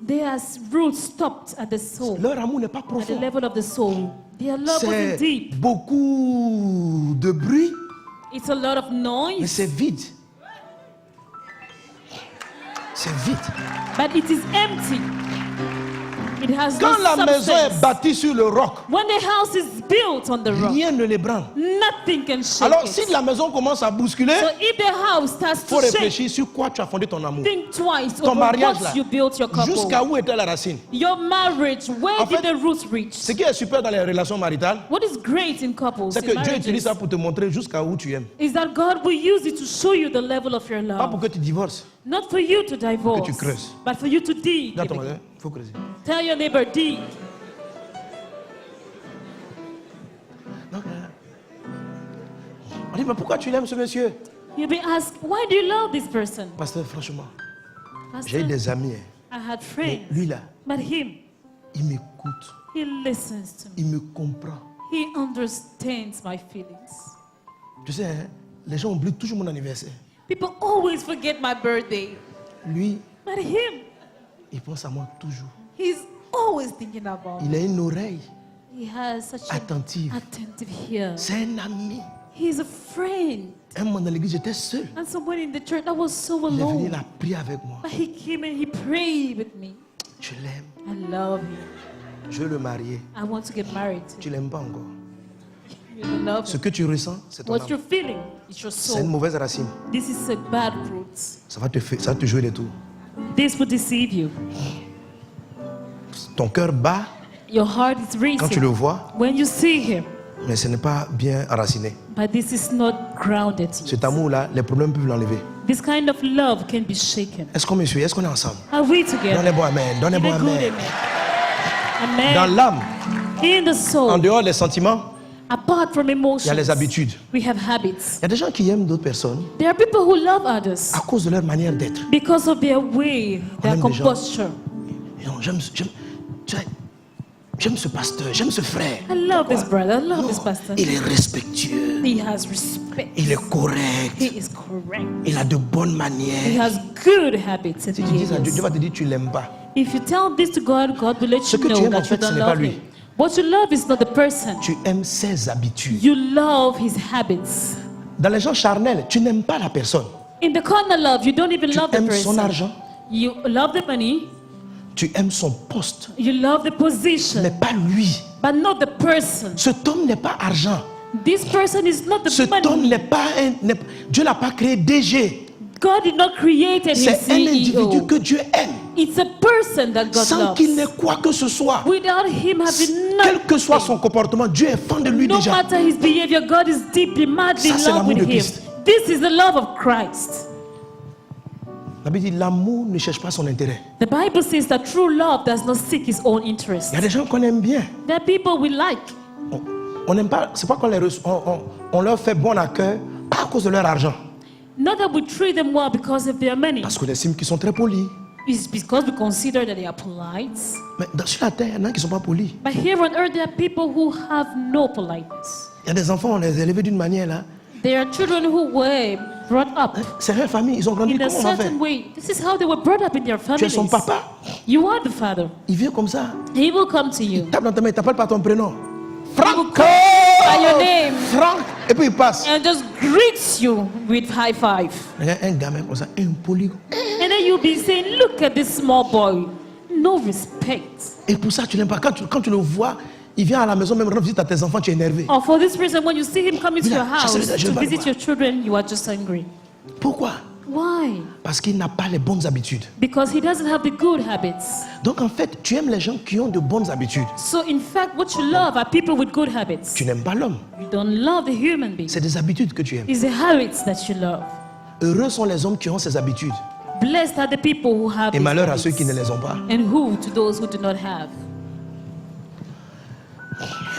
Their roots stopped at the soul, Leur amour n'est pas at the profond. level of the soul. Their love wasn't C'est deep. beaucoup de bruit, It's a lot of mais noise, c'est vide. C'est vide. but it is empty. It has Quand no la maison est substance. bâtie sur le roc, When the house is built on the rock, rien ne l'ébranle. nothing can shake Alors, it. si la maison commence à bousculer, So if the house starts il faut to shake, réfléchir sur quoi tu as fondé ton amour. think twice Ton over mariage what là, you built your couple. jusqu'à où était la racine. Your marriage, where En did fait, the roots reach? Ce qui est super dans les relations maritales, What is great in couples, c'est in que Dieu marriages, utilise ça pour te montrer jusqu'à où tu aimes. is that God will use it to show you the level of your Pas pour love. que tu divorces. Not for you to divorce, Que tu creuses. but for you to dig. Dis à ton voisin, il faut creuser. Tell your neighbor, dig. Donc, on dit, mais pourquoi tu l'aimes ce monsieur? You'll be asked, why do you love this person? Pasteur, franchement, Pastor, j'ai eu des amis. Hein. I had Mais friends, lui là, but him, il m'écoute, he listens to me. il me comprend. He understands my feelings. Tu sais, hein, les gens oublient toujours mon anniversaire. People always forget my birthday. Lui, But him, il pense à moi toujours. he's always thinking about me. Il a une oreille He has such an attentive. attentive ear. C'est un ami. He's a friend. Un moment dans l'église, j'étais seul. And someone in the church that was so Il est venu, il alone. a prié avec moi. But he came and he prayed with me. Je l'aime. I love him. Je veux le marier. I want to get married to Tu l'aimes pas encore. you. You love Ce him. que tu ressens, c'est ton What âme. you're feeling is your C'est une soul. mauvaise racine. This is a bad root. Ça va te jouer des tours. This will deceive you. Ton cœur bat Your heart is quand tu le racing vois, when you see him. mais ce n'est pas bien enraciné. But this is not grounded yet. Cet amour-là, les problèmes peuvent l'enlever. This kind of love can be shaken. Est-ce qu'on me suit? Est-ce qu'on est ensemble? Are we together? Donnez-moi amen. In Donnez-moi a good amen. amen. Dans Amen. l'âme, In the en soul, dehors des sentiments, apart from il y a emotions, les habitudes. we have habits. Il y a des gens qui aiment d'autres personnes There are people who love others à cause de leur manière d'être. because of their way, their aime des gens. composture. Et non, j'aime ce pasteur, j'aime ce frère. I love this brother. I love Non, this pastor. il est respectueux, He has respect. il est correct, He is correct. il a de bonnes He manières. has good habits and Si tu dis ça, Dieu behaviors. va te dire tu l'aimes pas. If you tell this to God, God will let Ce you que tu know aimes, en that you fait, ce don't n'est pas love lui. him. What you love is not the person. Tu aimes ses habitudes. You love his habits. Dans les gens charnels, tu n'aimes pas la personne. In the carnal love, you don't even Tu love the aimes son person. argent, You love the money. tu aimes son poste, You love the position, mais pas lui. but not the person. Cet homme n'est pas argent. This person is not the Cet homme money. n'est pas Dieu l'a pas créé DG. God did not create him C'est un individu CEO. que Dieu aime, It's a person that God sans qu'il n'ait loves. quoi que ce soit. Without him having Quel que soit nothing, son comportement, Dieu est fan de lui no déjà. matter his behavior, God is deeply, madly Ça, in c'est love l'amour with de him. Christ. This is the love of Christ. La Bible dit l'amour ne cherche pas son intérêt. The Bible says that true love does not seek his own interest. Il y a des gens qu'on aime bien. There are people we like. On n'aime pas, c'est pas qu'on les on leur fait bon accueil, pas à cause de leur argent. Not that we treat them well because of their money. Parce qu'on estime qu'ils sont très polis. It's because we consider that they are polite. Mais sur la terre, il y en a qui ne sont pas polis. But here on earth, there are people who have no politeness. Il y a des enfants, on les a élevés d'une manière là. There are children who were brought up C'est leur famille, ils ont grandi in a comment on va faire? certain way. This is how they were brought up in their Tu es families. son papa, You are the father. il vient comme ça. He will come to you Tape dans ta main, il t'appelle par ton prénom. will Franck! call by your name. Franck! Et puis il passe. and just greets you with high five. Il y a un gamin comme ça, impoli. And then you'll be saying, look at this small boy. No respect. Et pour ça, tu n'aimes pas. Quand tu le vois, il vient à la maison, même rendre visite à tes enfants, tu es énervé. Or for this reason, when you see him coming to Mira, your house je to veux pas le visit voir. your children, you are just angry. Pourquoi? Why? Parce qu'il n'a pas les bonnes habitudes. Because he doesn't have the good habits. Donc en fait, tu aimes les gens qui ont de bonnes habitudes. So in fact, what you love are people with good habits. Tu n'aimes pas l'homme. You don't love the human being. C'est des habitudes que tu aimes. It's the habits that you love. Heureux sont les hommes qui ont ces habitudes. Blessed are the people who have Et these malheur à habits. ceux qui ne les ont pas. And who to those who do not have.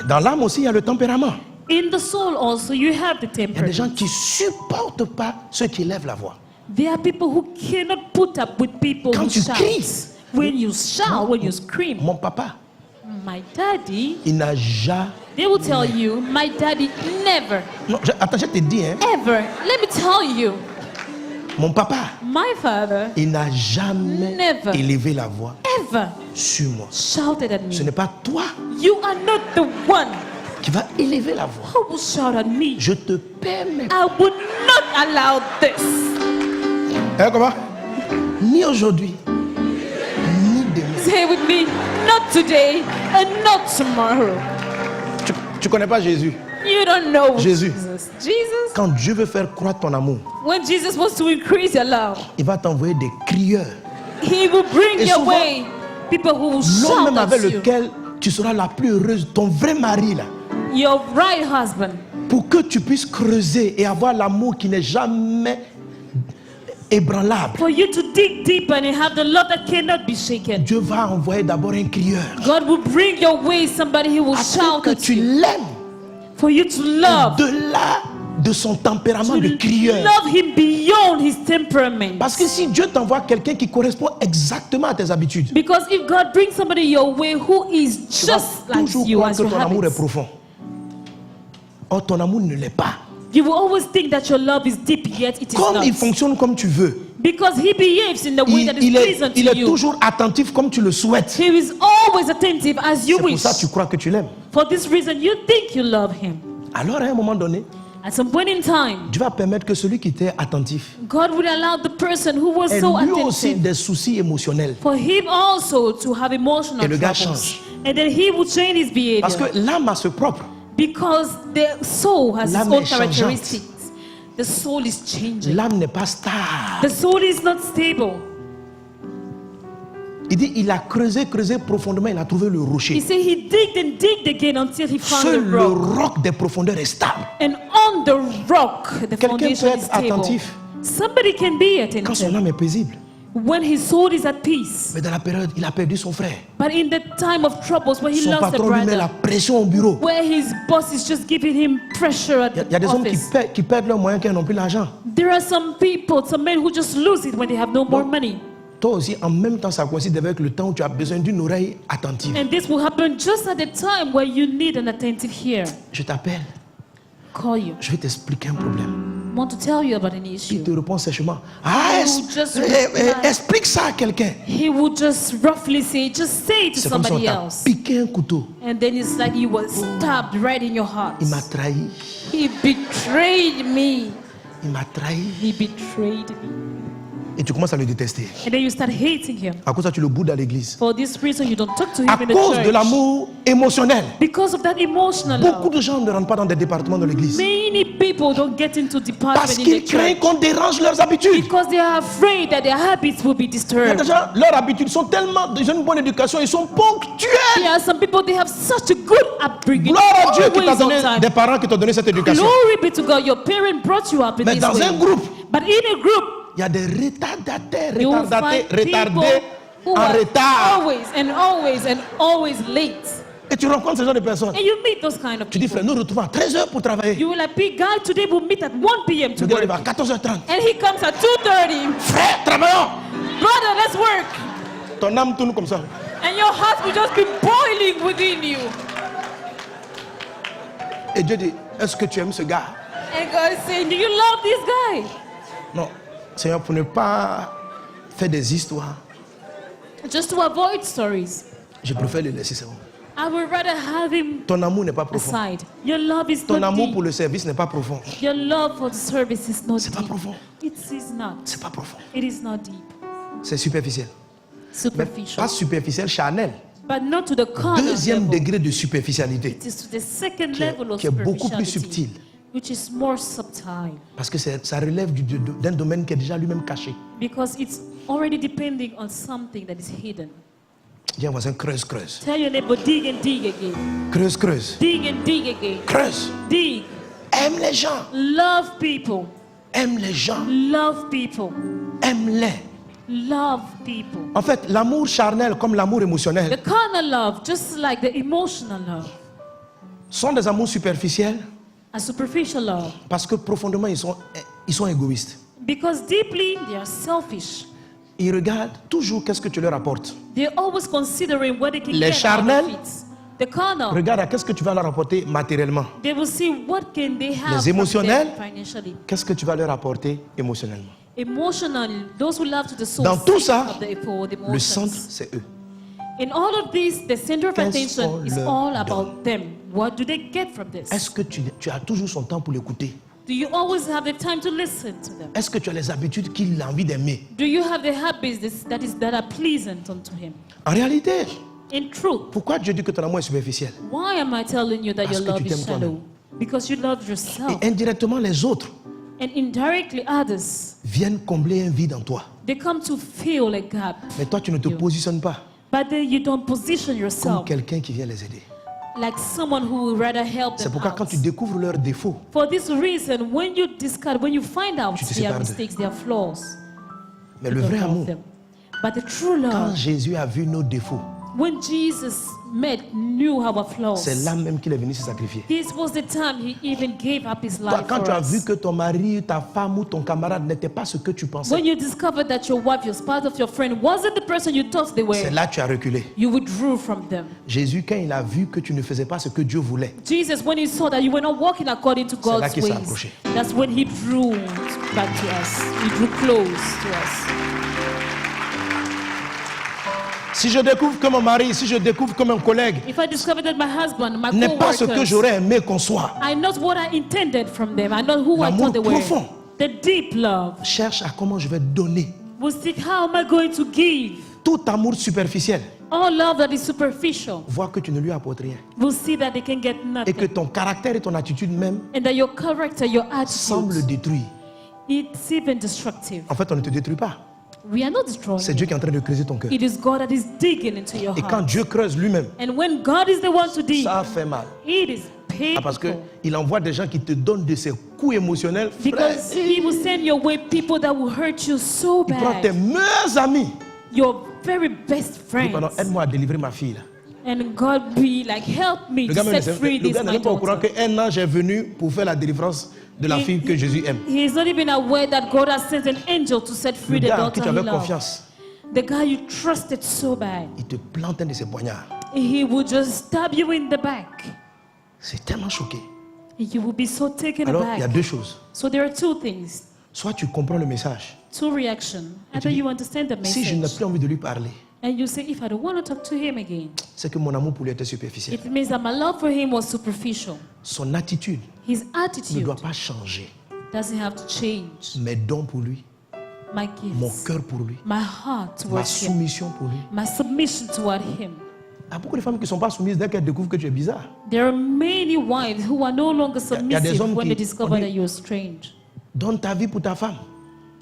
Dans l'âme aussi, il y a le tempérament. In the soul also, you have the Il y a des gens temperament. qui ne supportent pas ceux qui lèvent la voix. There are people who cannot put up with people Quand who tu shout. cries. When you shout, when you scream. Mon papa, My daddy, il n'a jamais... they will tell you, my daddy never, Non, attends, je te dis, hein. ever, let me tell you, Mon papa, my father il n'a jamais Never. élevé la voix ever sur moi. shouted at Ce me. n'est pas toi You are not the one qui vas élever la voix. who will shout at me. Je te permets. I would not allow this. Hein, comment? Ni aujourd'hui, ni demain. Say with me, not today and not tomorrow. Tu connais pas Jésus. You don't know Jésus. Jesus, Quand Dieu veut faire croître ton amour, when Jesus wants to increase your love, il va t'envoyer des crieurs. he will bring Et your souvent, way people who will L'homme shout même at avec you. lequel tu seras la plus heureuse, ton vrai mari là, Your right husband, pour que tu puisses creuser et avoir l'amour qui n'est jamais ébranlable. for you to dig deeper and have the love that cannot be shaken. Dieu va envoyer d'abord un crieur. God will bring your way somebody who will Afin shout que at tu you. l'aimes For you to love. au-delà de son tempérament To de crieur. love him beyond his temperament. Parce que si Dieu t'envoie quelqu'un qui correspond exactement à tes habitudes, Because if God brings somebody your way who is tu vas just like toujours you croire as que your ton amour est habits, profond. Or ton amour ne l'est pas. You will always think that your love is deep, yet it is Comme not. il fonctionne comme tu veux, Because he behaves in the way that is pleasant il to est you. toujours attentif comme tu le souhaites. He is always attentive as you C'est pour wish. ça que tu crois que tu l'aimes. For this reason, you think you love him. Alors à un moment donné, At some point in time, Dieu va permettre que celui qui était attentif God will allow the person who was ait so lui aussi attentive des soucis émotionnels. for him also to have emotional Et le gars troubles. change. And then he will change his behavior. Parce que l'âme a ce propre. Because the soul has its L'âme own est changeante. characteristics. The soul is changing. L'âme n'est pas stable. The soul is not stable. Il dit, il a creusé profondément, il a trouvé le He rocher. said he digged and digged again until he found Seul the le rock. roc des profondeurs est stable. And on the rock, the Quelqu'un foundation peut is être stable. attentif. Somebody can be Quand son attentive âme est paisible. when his soul is at peace. Mais dans la période, il a perdu son frère. But in the time of troubles where he Son lost a patron lui met la brother, pression au bureau. where his boss is just giving him pressure at Il y the a des hommes office. qui perdent leurs moyens, qui n'ont plus l'argent. There are some people, some men who just lose it when they have no more money. Toi aussi, en même temps, ça coïncide avec le temps où tu as besoin d'une oreille attentive. And this will happen just at the time where you need an attentive ear. Je t'appelle, Call you. je vais t'expliquer un problème. I want to tell you about an Il issue. te répond sèchement. Ah, just reply. explique ça à quelqu'un. He would just roughly say, just say it to C'est comme si on somebody t'a else. piqué un couteau. And then it's like he was stabbed right in your heart. Il m'a trahi. He betrayed me. Il m'a trahi. He betrayed me. Et tu commences à le détester. And then you start hating him. À cause de ça, tu le boudes à l'église. For this reason, you don't talk to him À in the cause church. de l'amour émotionnel. Because of that emotional Beaucoup love. de gens ne rentrent pas dans des départements de l'église. Many people don't get into department Parce in qu'ils the craignent church. qu'on dérange leurs habitudes. Because they are afraid that their habits will be Il y a disturbed. des gens, leurs habitudes sont tellement, ils ont une bonne éducation, ils sont ponctuels. There are some people, they have such a good upbringing. Gloire à Dieu qui t'a Always on donné, time. des parents qui t'ont donné cette éducation. Glory be to God. Your parent brought you up in Mais this dans way. un groupe, But in a group, il y a des retardataires, you will retardés, find people retardés, who en are retard. always late. Et tu rencontres ce genre de personnes. And you meet those kind of Tu dis, people. frère, nous retrouvons à 13h pour travailler. You will like, big guy, today we'll meet at 1 p.m. to Le gars work. arrive à 14h30. And he comes at 2:30. Frère, travaillons. Brother, let's work. Ton âme tourne comme ça. And your heart will just be boiling within you. Et Dieu dit, est-ce que tu aimes ce gars? And God is saying, do you love this guy? Non. Seigneur, pour ne pas faire des histoires, Just to avoid stories, je préfère le laisser. C'est bon. I would rather have him Ton amour n'est pas profond. aside. Your love is Ton not amour deep. pour le service n'est pas profond. Your love for the service is not C'est pas deep. profond. It is not. C'est pas profond. It is not deep. C'est superficiel. Mais Superficial. pas superficiel, charnel. But not to the carnal Deuxième level. degré de superficialité. It is to the second Qui est- level of qui est beaucoup plus superficiality, subtil. which is more subtle. Parce que ça relève d'un domaine qui est déjà lui-même caché. Because it's already depending on something that is hidden. Dis à un voisin, creuse, creuse. Tell your neighbor, dig and dig again. Creuse, creuse. Dig and dig again. Creuse. Dig. Aime les gens. Love people. Aime les gens. Love people. Aime-les. Love people. En fait, l'amour charnel comme l'amour The émotionnel carnal love, just like the emotional love, sont des amours superficiels a superficial love. parce que profondément ils sont égoïstes. Because deeply they are selfish. Ils regardent toujours qu'est-ce que tu leur apportes. They're always considering what they can Les get charnels, out of it. The carnal, Regarde à qu'est-ce que tu vas leur apporter matériellement. they will see what can they have Les from émotionnels, them financially. Qu'est-ce que tu vas leur apporter émotionnellement. Emotionally, those who love to the soul Dans tout seek ça, of the Le centre, emotions. c'est eux. In all of this, the center of Qu'est-ce attention qu'on is leur all donne? about them. What do they get from this? Est-ce que tu as toujours son temps pour l'écouter? Do you always have the time to listen to them? Est-ce que tu as les habitudes qu'il a envie d'aimer? Do you have the habits that are pleasant unto him? En réalité, In truth, pourquoi Dieu dit que ton amour est superficiel? why am I telling you that Parce your que love tu is t'aimes shallow? Because you love yourself. Et indirectement, les autres And indirectly, others, viennent combler un vide en toi. they come to fill a gap. Mais toi, tu ne te positionnes pas But then you don't position comme yourself quelqu'un qui vient les aider. like someone who would rather help C'est them pourquoi quand out. tu découvres leurs défauts, For this reason, when you find out Tu te their sépares d'eux. mistakes, their flaws, mais you le don't vrai help amour, them. But the true quand love, Jésus a vu nos défauts, When Jesus knew our flaws, c'est là même qu'il est venu se sacrifier. this was the time he even gave up his Toi, life quand for tu as us. vu que ton mari, ta femme ou ton camarade n'était pas ce que tu pensais, When you discovered that your wife, your spouse of your friend, wasn't the person you thought they c'est were, là que tu as reculé. you withdrew from them. Jésus, quand il a vu que tu ne faisais pas ce que Dieu voulait, Jesus, when he saw that you were not walking according to là God's qu'il s'est ways, approché. that's when he drew back to us. He drew close to us. si je découvre que mon mari, si je découvre que mon collègue If I discover that my husband, my n'est pas ce que co-workers, j'aurais aimé qu'on soit, I know what I intended from them. I know who I L'amour thought they were. profond. The deep love. cherche à comment je vais donner. We'll seek how am I going to give? Tout amour superficiel, All love that is superficial. vois que tu ne lui apportes rien. We'll see that they can get Et que nothing. ton caractère et ton attitude même And that your character, your semblent attitude, détruire. it's even destructive. En fait, on ne te détruit pas. We are not destroying C'est you. Dieu qui est en train de creuser ton cœur. It is God that is digging into your Et quand heart. Dieu creuse lui-même, And when God is the one to dig, ça fait mal. it is Ah, parce painful. qu'il envoie des gens qui te donnent de ces coups émotionnels. Frère, Because He will send your way people that will hurt you so il prend tes bad. meilleurs amis. Your very best Il dit, friends. pardon, aide-moi à délivrer ma fille. Là. And God be like, help me Le to gars même set free this n'est my même pas au courant daughter. qu'un ange est venu pour faire la délivrance de la fille que Jésus aime. He is not even aware that God has sent an angel to set Le free the gars en qui daughter tu he avais loves. confiance, The guy you trusted so bad, il te plante un de ses poignards. he will just stab you in the back. C'est tellement choqué. And you will be so taken Alors, il y a aback. deux choses. So there are two things, Soit tu comprends le message. two reactions. tu Either dis, you understand the Si je n'ai message, plus envie de lui parler, and you say, if I don't want to talk to him again, c'est que mon amour pour lui était superficiel. it means that my love for him was superficial. Son attitude His ne attitude doit pas changer. doesn't have to change. Mes dons pour lui, My mon gifts, cœur pour lui, my heart ma towards him, soumission pour lui. my submission toward him. Il y a beaucoup de femmes qui ne sont pas soumises dès qu'elles découvrent que tu es bizarre. There are many wives who are no longer y a des submissive hommes when qui- they discover on dit- that you're strange. Donne ta vie pour ta femme.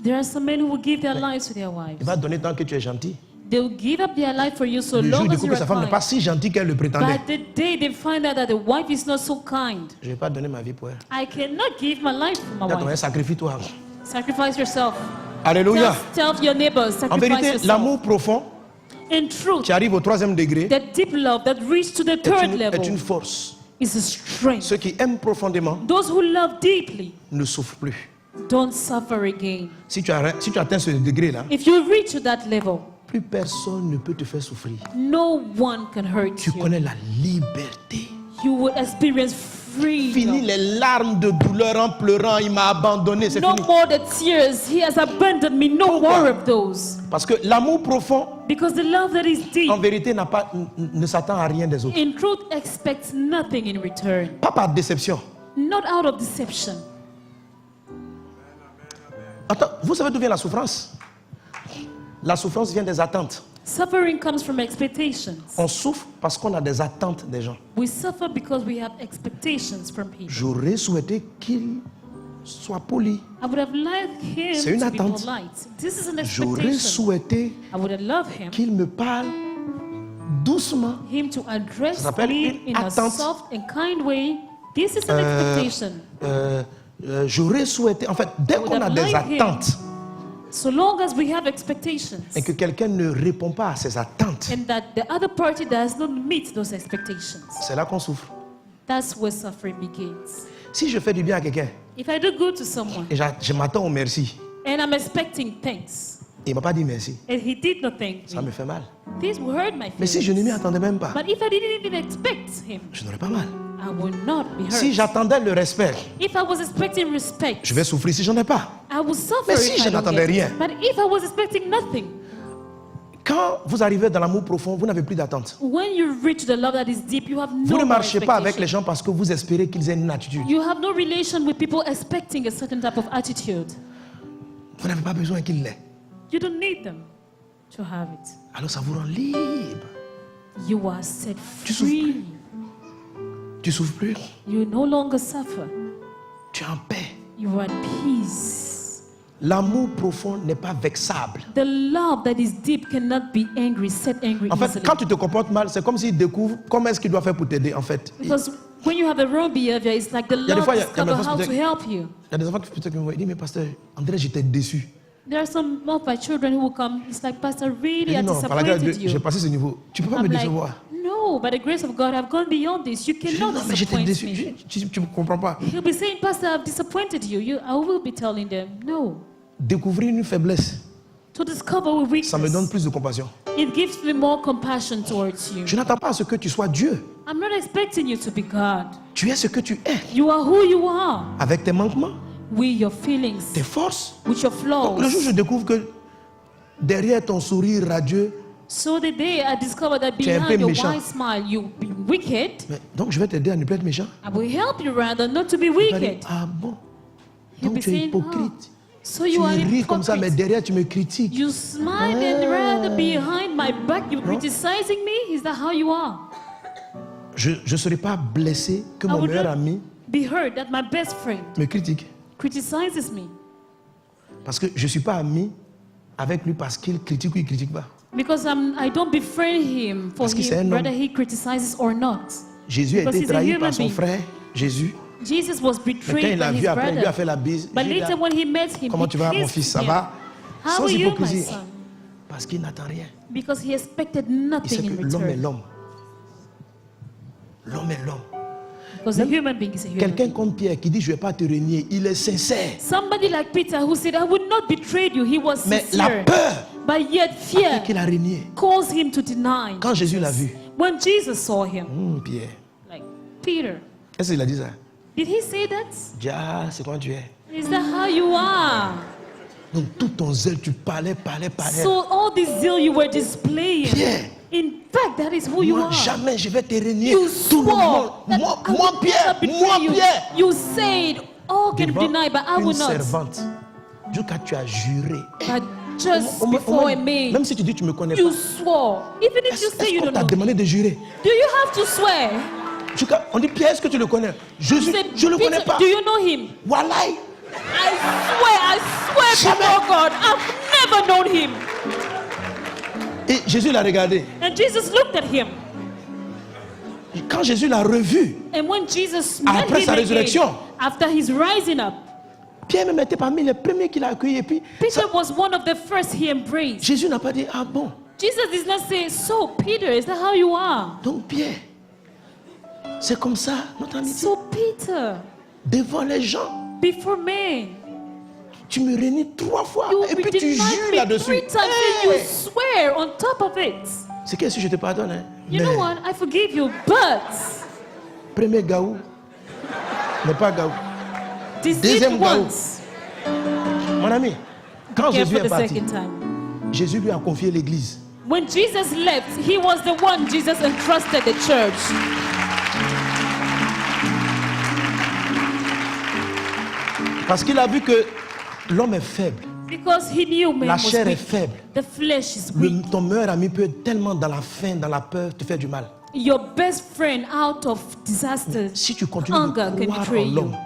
There are some men who will give their lives to their Il wives. va donner tant que tu es gentil. They will give up their life for you so Le jour où long il as découvre you're que sa femme n'est pas kind. si gentille qu'elle le prétendait, But the day they find out that the wife is not so kind, je ne vais pas donner ma vie pour elle. I cannot give my life for my Là, wife. sacrifie-toi. Sacrifice yourself. Alléluia. Tell your neighbors, En sacrifice vérité, yourself. l'amour profond In truth, qui arrive au 3e degré that deep love that reached to the est third une level force. is a strength. Ceux qui aiment profondément Those who love deeply ne souffrent plus. don't suffer again. Si tu atteins ce degré-là, If you reach to that level, plus personne ne peut te faire souffrir. no one can hurt Tu you. connais la liberté. You will experience Fini freedom. les larmes de douleur en pleurant, il m'a abandonné, c'est No fini. more the tears. He has abandoned me. No Pourquoi? more of those. Parce que l'amour profond, Because the love that is deep, en vérité, ne s'attend à rien des autres. in truth, expects nothing in return. Pas par déception. Not out of deception. Attends, vous savez d'où vient la souffrance? La souffrance vient des attentes. Suffering comes from expectations. On souffre parce qu'on a des attentes des gens. We suffer because we have expectations from people. J'aurais souhaité qu'il soit poli. I would have liked him C'est une to be attente. polite. This is an J'aurais expectation. souhaité I would have loved him, qu'il me parle doucement. him to address Ça s'appelle me une in a attente. soft and kind way. This is an expectation. J'aurais souhaité, en fait, dès would qu'on a have des liked him. attentes So long as we have expectations et que quelqu'un ne répond pas à ces attentes, and that the other party does not meet those expectations, c'est là qu'on souffre. that's where suffering begins. Si je fais du bien à quelqu'un If I do good to someone et je m'attends au merci, and I'm expecting thanks il ne m'a pas dit merci, and he did not thank ça me, me fait mal. this will hurt my Mais si je ne m'y feelings. attendais même pas, But if I didn't even expect him, je n'aurais pas mal. I would not be hurt. Si j'attendais le respect, If I was expecting respect, je vais souffrir si j'en ai pas. I would suffer Mais si if je I don't n'attendais get it. rien. But if I was expecting nothing, Quand vous arrivez dans l'amour profond, vous n'avez plus d'attente. when you reach the love that is deep, you have Vous no ne more marchez pas avec expectation. les gens parce que vous espérez qu'ils aient une attitude. You have no relation with people expecting a certain type of attitude. Vous n'avez pas besoin qu'ils l'aient. You don't need them to have it. Alors ça vous rend libre. You are set Tu souffres free. Tu souffres plus. You no longer suffer. Tu es en paix. You are at peace. L'amour profond n'est pas vexable. The love that is deep cannot be angry, set angry En fait, easily. quand tu te comportes mal, c'est comme s'il découvre comment est-ce qu'il doit faire pour t'aider. En fait, il Because when you have a wrong behavior, it's like the y a des love fois, il y a discover des fois, how peut-être- to help you. y a des enfants qui peut-être me disent, mais pasteur, André, j'étais déçu. There are some of my children who will come. It's like, Pastor, really, I Non, par la grâce de disappointed Dieu, j'ai you. passé ce niveau. Tu peux pas me I'm like, décevoir. no, by the grace of God, I've gone beyond this. You Je dis, cannot non, mais j'étais disappoint déçu. me. Tu ne comprends pas. He'll be saying, Pastor, I've disappointed you. I will be telling them, no. Découvrir une faiblesse, To discover a ça me donne weakness, plus de compassion. it gives me more compassion towards you. Je n'attends pas à ce que tu sois Dieu. I'm not expecting you to be God. Tu es ce que tu es. You are who you are, Avec tes manquements, with your feelings, tes forces. with your Donc, le jour où flaws. je découvre que derrière ton sourire radieux, So the day I discovered that Tu es un peu behind your méchant. wide smile, you be wicked, donc je vais t'aider à ne plus être méchant. I will help you rather not to be Tu vas dire, wicked. ah bon, You'll donc be tu es saying, hypocrite. so Tu you are ris comme ça, mais hypocrite. derrière tu me critiques. You smile and rather behind my back you're criticizing me? Is that how you are? Je ne serai pas blessé que I mon would meilleur not ami be hurt that my best friend me critique. criticizes me. Parce que je ne suis pas ami avec lui parce qu'il critique ou il ne critique pas. Because I don't befriend him for Parce que c'est un him, homme. whether he criticizes or not. Jésus a Because été he's a trahi human par son being. frère, Jésus. Jesus was Mais quand betrayed il l'a by vu his après, il lui a brother. fait la bise. But Jésus, later when he met him, comment he tu vas, mon kissed fils, ça him. va? How Sans are you, my hypocrisie. son? Parce qu'il n'attend rien. Because he expected Il nothing sait in que l'homme est return. l'homme. L'homme est l'homme. Because a human being is a human Quelqu'un being. comme Pierre qui dit je ne vais pas te renier, il est sincère. Somebody like Peter who said, I would not betray you. He was Mais la sincere. peur But yet fait fear qu'il a renié. caused him to deny. Quand Jésus l'a vu, When Jesus saw him, Pierre, like, Peter, est-ce qu'il a dit ça? did he say that? Il dit, ah, c'est quand tu es. Is that how you are? Donc tout ton zèle, tu parlais. So all this zeal you were displaying, Pierre, in fact, that is who you moi are. jamais je vais te renier. You Tout le monde, swore that moi I would Pierre, never betray moi you. Pierre. You said, all can Devant deny, but I une will not. servante, jusqu'à tu as juré. But just Au moins- before a maid, même si tu dis tu me connais you pas, swore. Even if you say you est-ce qu'on don't t'a know, demandé de jurer? do you have to swear? On dit Pierre, est-ce que tu le connais? You said, Je le connais Peter, pas. do you know him? Wallahi. I swear Jamais. before God, I've never known him. Et Jésus l'a regardé. And Jesus looked at him. Quand Jésus l'a revu, And when Jesus Après met him sa again, résurrection. after his rising up, Pierre même était parmi les premiers qu'il a accueillis. Et puis, Peter was one of the first he embraced. Jésus n'a pas dit, ah bon. Jesus did not say, so Peter, is that how you are? Donc Pierre, c'est comme ça, notre amitié. So Peter, Devant les gens, before men, tu me réunis 3 fois. you Et puis tu denied jures me là-dessus. 3 times and you swear on top of it. C'est que si je te pardonne, hein, You know what? I forgive you, but premier gaou n'est pas gaou. deceit Deuxième gaou. once, Mon ami, quand care Jésus for est the parti, second time. Jésus lui a confié l'église. When Jesus left, he was the one Jesus entrusted the church. Parce qu'il a vu que l'homme est faible. Because he knew man La was chair est weak. faible. The flesh is weak. Ton meilleur ami peut tellement dans la faim, dans la peur, te faire du mal. Your best friend out of disaster, Si tu continues hunger de can croire betray en you. l'homme,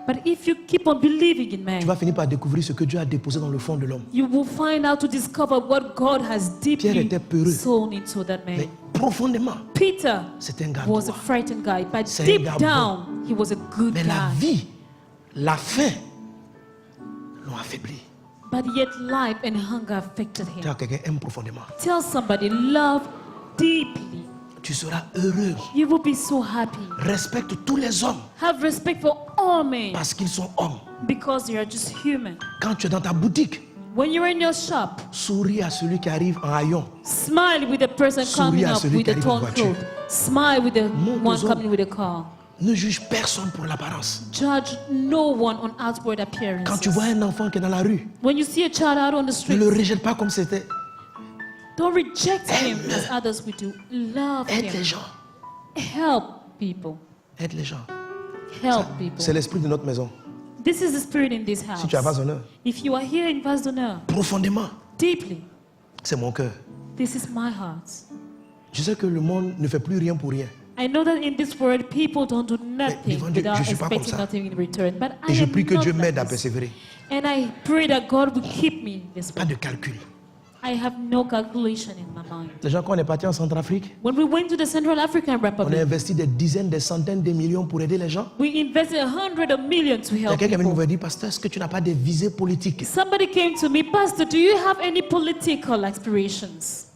But if you keep on believing in tu man, vas finir par découvrir ce que Dieu a déposé dans le fond de l'homme. you will find out to discover what God has Pierre deeply était peureux. sown into that man. Mais profondément, Peter c'est un gars was a droit. frightened guy, but C'est un deep gars down, he was a good Mais la guy. vie, la faim l'ont affaibli. But yet life and hunger affected him. Tiens, quelqu'un aime profondément. Tell somebody, love deeply. Tu seras heureux. You will be so happy. Respecte tous les hommes Have respect for all men parce qu'ils sont hommes. because they are just human. Quand tu es dans ta boutique, When you're in your shop, souris à celui qui arrive en haillon. smile with the person Souris coming à up celui with qui a arrive en torn voiture. cloth. Smile with the Montre one aux coming hommes. with a car. Ne juge personne pour l'apparence. Judge no one on outward appearance. Quand tu vois un enfant qui est dans la rue, When you see a child out on the ne street, le rejette pas comme c'était. don't reject him Aime-le. as others would do. Love Aide les him. gens. Help people. Aide les gens. Help C'est people. l'esprit de notre maison. This is the spirit in this house. Si tu as pas honneur, If you are here in Vase d'Honneur, profondément, deeply, c'est mon cœur. this is my heart. Je sais que le monde ne fait plus rien pour rien. I know that in this world, people don't do nothing devant Dieu, without je suis pas comme expecting ça. nothing in return. But I Et je am prie que not Dieu like m'aide à this. persévérer. And I pray that God will keep me in this Pas way. de calcul. I have no calculation in my mind. Les gens, quand on est parti en Centrafrique, When we went to the Central African on a Republic, investi des dizaines, des centaines de millions pour aider les gens. we invested hundreds of millions to Il y a help quelqu'un qui people. nous dit, pasteur, est-ce que tu n'as pas de visée politique? Somebody came to me, Pastor, do you have any political aspirations?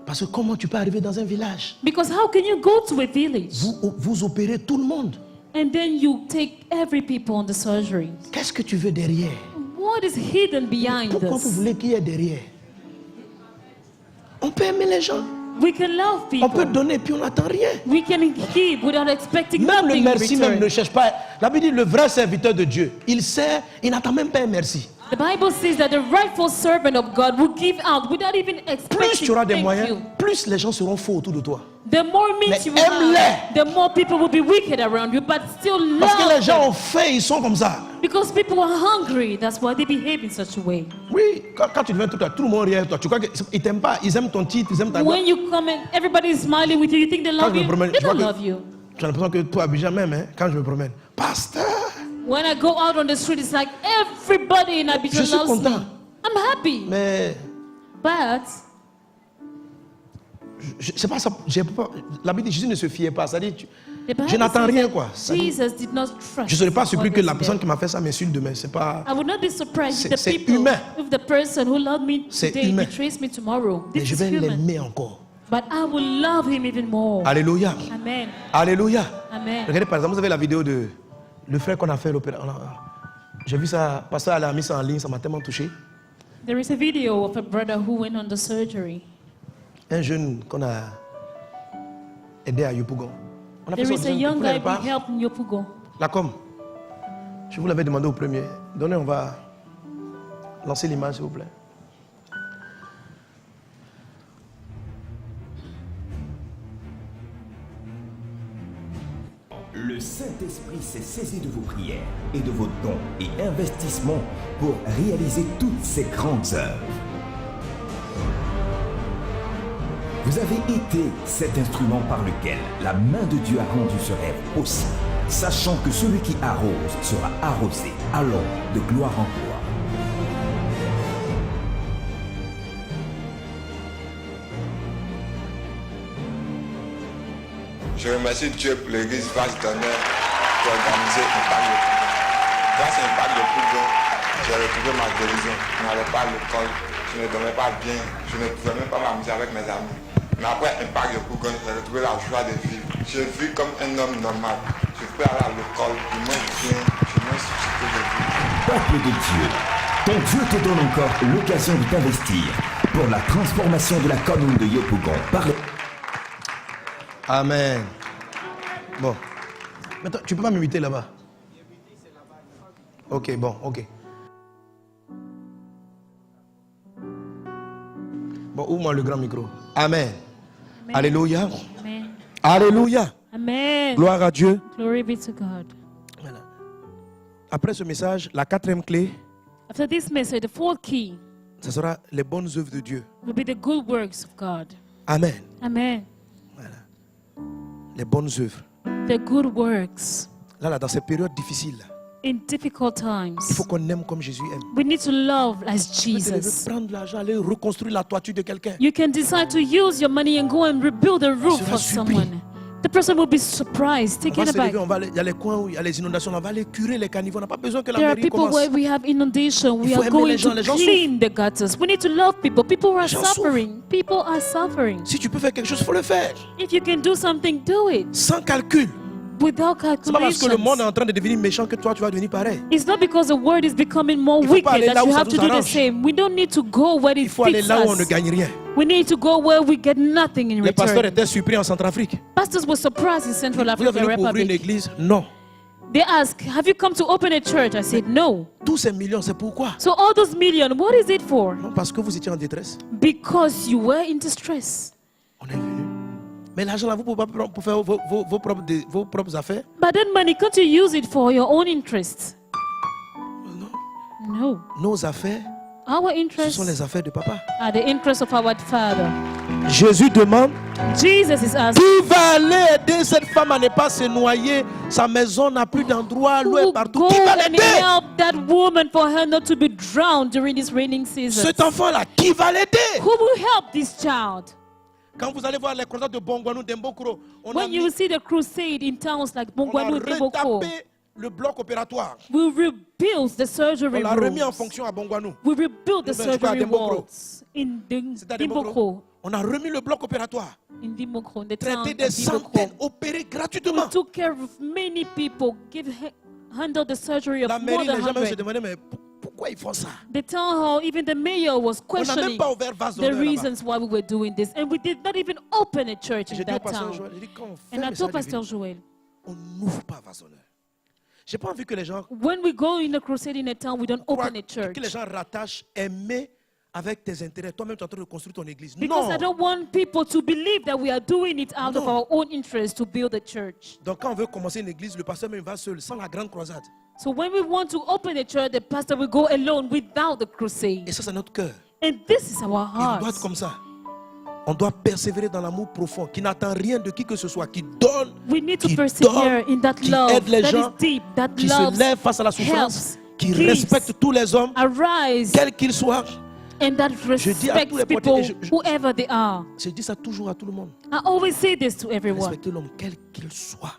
Parce que comment tu peux arriver dans un village? Because how can you go to a village Vous opérez tout le monde. and then you take every people on the surgery? Qu'est-ce que tu veux derrière? What is hidden behind Pourquoi vous this? voulez qu'il y ait derrière? On peut aimer les gens. We can love On peut people. donner puis on n'attend rien. We can give without expecting Même le nothing in merci même ne return. cherche pas. La Bible dit le vrai serviteur de Dieu, il sert, il n'attend même pas un merci. The Bible says that the rightful servant of God will give out without even Plus expecting tu auras des thank moyens, you. plus les gens seront faux autour de toi. The more means Mais you will aime-les. have, the more people will be wicked around you, but still Parce que les love gens them. ont faim, ils sont comme ça. Because people are hungry. That's why they behave in such a way. Oui, quand tu deviens tout le monde rit avec toi. Tu crois qu'ils t'aiment pas, ils aiment ton titre, ils aiment ta voix. When you come and everybody is smiling with you, you think they Quand love je me you? promène, They je vois don't que- love you. J'ai l'impression que toi, Abidjan même, hein, quand je me promène, pasteur, When I go out on the street, it's like everybody in Je Abidjan suis loves me. content. I'm happy. mais But je sais pas ça. La Bible dit Jésus ne se fiait pas. Ça dit, the Bible je n'attends says rien that quoi. Ça dit, Jesus did not trust. je ne serais pas surpris que la what was personne there. qui m'a fait ça m'insulte demain. C'est pas. I would not be surprised if C'est the people, humain. if the person who loved me C'est today humain. betrays me tomorrow. Mais This je is vais human. l'aimer encore. But I will love him even more. Alléluia. Amen. Alléluia. Amen. Regardez par exemple, vous avez la vidéo de le frère qu'on a fait l'opération. J'ai vu ça, pasteur elle a mis ça en ligne, ça m'a tellement touché. There is a video of a brother who went on the surgery. Un jeune qu'on a aidé à Yopougon. On a fait There ça is a young vous guy n'avez we pas helped in Yopugo. La com. Je vous l'avais demandé au premier. Donnez, on va lancer l'image s'il vous plaît. Le Saint-Esprit s'est saisi de vos prières et de vos dons et investissements pour réaliser toutes ces grandes œuvres. Vous avez été cet instrument par lequel la main de Dieu a rendu ce rêve possible, sachant que celui qui arrose sera arrosé, allons de gloire en gloire. Je remercie Dieu pour l'église Vache d'honneur qui a organisé Impact de Pougon. Grâce à Impact de Pougon, j'ai retrouvé ma guérison. Je n'allais pas à l'école, je ne dormais pas bien, je ne pouvais même pas m'amuser avec mes amis. Mais après Impact de Pougon, j'ai retrouvé la joie de vivre. Je vis comme un homme normal. Je peux aller à l'école, je mange bien, je mange ce que je vis. Peuple de Dieu, ton Dieu te donne encore l'occasion de t'investir pour la transformation de la commune de Yopougon par le... Amen. Bon. Maintenant, tu peux pas m'imiter là-bas. Ok, bon, ok. Bon, ouvre-moi le grand micro. Amen. Amen. Alléluia. Amen. Alléluia. Amen. Gloire à Dieu. Glory be to God. Voilà. Après ce message, la quatrième clé, After this message, the fourth key ce sera les bonnes œuvres de Dieu. will be the good works of God. Amen. Amen. Les bonnes œuvres. The good works Là, dans ces périodes difficiles, in difficult times. il faut qu'on aime comme Jésus aime. We need to love as Tu veux Jesus. prendre l'argent, aller reconstruire la toiture de quelqu'un. You can decide to use your money and go and rebuild a roof sera for surpris. someone. The person will be surprised, On taken va se aback. lever, il y a les coins où il y a les inondations, on va aller curer les caniveaux. On n'a pas besoin que la There are mairie people commence. where we have inundation. We Il faut are aimer going les gens. to Les gens clean the gutters. We need to love people. People are Les gens souffrent. suffering. People are suffering. Si tu peux faire quelque chose, il faut le faire. If you can do something, do it Sans calcul. without C'est pas parce que le monde est calculations. en train de devenir méchant que toi, tu vas devenir pareil. It's not because the world is becoming more Il faut pas aller wicked là that où you ça have to nous do the arrange. same. We don't need to go where Il it faut aller fits là où on ne us. gagne rien. We need to go where we get nothing in Les pasteurs return. étaient surpris en Centrafrique. Pastors were surprised in Central Vous êtes African venu pour ouvrir une Republic. église? Non. They asked, have you come to open a church? I said, no. Tous ces millions, c'est pourquoi? So all those millions, what is it for? Non, parce que vous étiez en détresse. Because you were in distress. On est venu. Mais l'argent là, vous pouvez pas prendre pour faire vos propres affaires. But that money, can't you use it for your own interests? No. Nos affaires, Our ce sont interests les affaires de papa. are the interests of our Father. Jésus demande, Jesus is asking, qui va aller aider cette femme à ne pas se noyer? Sa maison n'a plus d'endroit, l'eau who est will partout. go Qui va and l'aider? help that woman for her not to be drowned during this raining season? Cet enfant-là, qui va l'aider? Who will help this child? Quand vous allez voir les croisades de Bongwanou, d'Embokro, on a When you see the crusade in towns like Bongwanou and Deboko, retapé le bloc opératoire. we rebuild the On surgery l'a remis en rooms. fonction à Bongwanou. We rebuild the Je crois à surgery Dembokro. wards in C'est à Dembokro. Deboko. On a remis le bloc opératoire. In Dimoko, in the town Traité of des centaines, Dimoko. opéré We gratuitement. took care of many people, handled the surgery La of more mairie, than les gens même se 100. demandaient, mais pourquoi ils font ça? The town hall, even the mayor was On n'a même questioning pas ouvert vase the d'honneur là-bas. reasons why we were doing this. And we did not even open a church J'ai in dit au that pasteur town. Joël, j'ai dit, quand on fait And I le told message Pastor divin, Joel, on n'ouvre pas vase d'honneur. J'ai pas envie que les gens when we go in a crusade in a town, we don't croient open a church. que les gens rattachent aimer avec tes intérêts. Toi-même, tu es en train de construire ton église. Because Non. I don't want people to believe that we are doing it out of Non. our own interest to build a church. Donc, quand on veut commencer une église, le pasteur même va seul, sans la grande croisade. So when we want to open a church, the pastor will go alone without the Et crusade. ça, c'est notre cœur. And this is our Et on doit heart. être comme ça. On doit persévérer dans l'amour profond, qui n'attend rien de qui que ce soit, qui donne, We need to qui persevere in that qui love aide les that gens, is deep, that qui se loves, lève face à la souffrance, helps, qui gives, respecte tous les hommes, arise, quels qu'ils soient. and that Je dis à tous les respects people, portés, whoever they are. Je dis ça toujours à tout le monde. I always say this to everyone. Respectez l'homme, quel qu'il soit.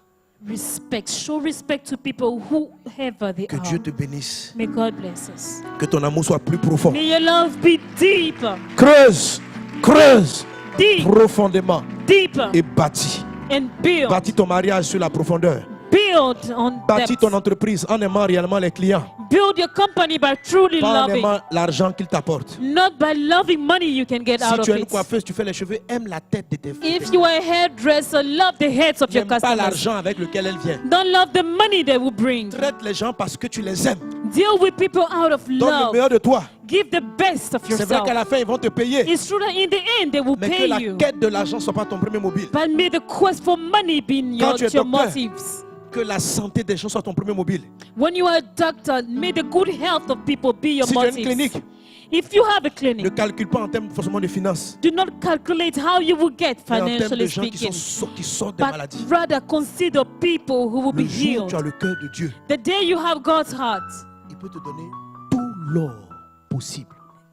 Respect. Show respect to people, whoever they Que are. Dieu te bénisse. May God bless us. Que ton amour soit plus profond. May your love be deeper, Creuse, creuse deep, profondément deeper, et bâtis. and build. Bâtis ton mariage sur la profondeur. Build on Bâtis depth. ton entreprise en aimant réellement les clients. Build your company by truly Pas en loving, aimant l'argent qu'ils t'apportent. not by loving money you can get Si out of tu es une it. coiffeuse, tu fais les cheveux, aime la tête de tes If you are a hairdresser, love the heads of your N'aime pas customers. l'argent avec lequel elle vient. Don't love the money they will bring. Traite les gens parce que tu les aimes. Deal with people out of Donne le love. meilleur de toi. Give the best of C'est vrai yourself. qu'à la fin, ils vont te payer. It's true that in the end they will Mais que pay la you. quête de l'argent ne soit pas ton premier mobile. But may the quest for money be in Quand your, tu es your docteur, motives. Que la santé des gens soit ton premier mobile. When you are a doctor, may the good health of people be your Si tu as une motives. clinique, If you have a ne clinic, calcule pas en termes forcément de finances, do not calculate how you will get mais en termes de financially gens speaking, qui sortent des but maladies. rather consider people who will be Le jour où healed. tu as le cœur de Dieu, The day you have God's heart, il peut te donner tout l'or possible.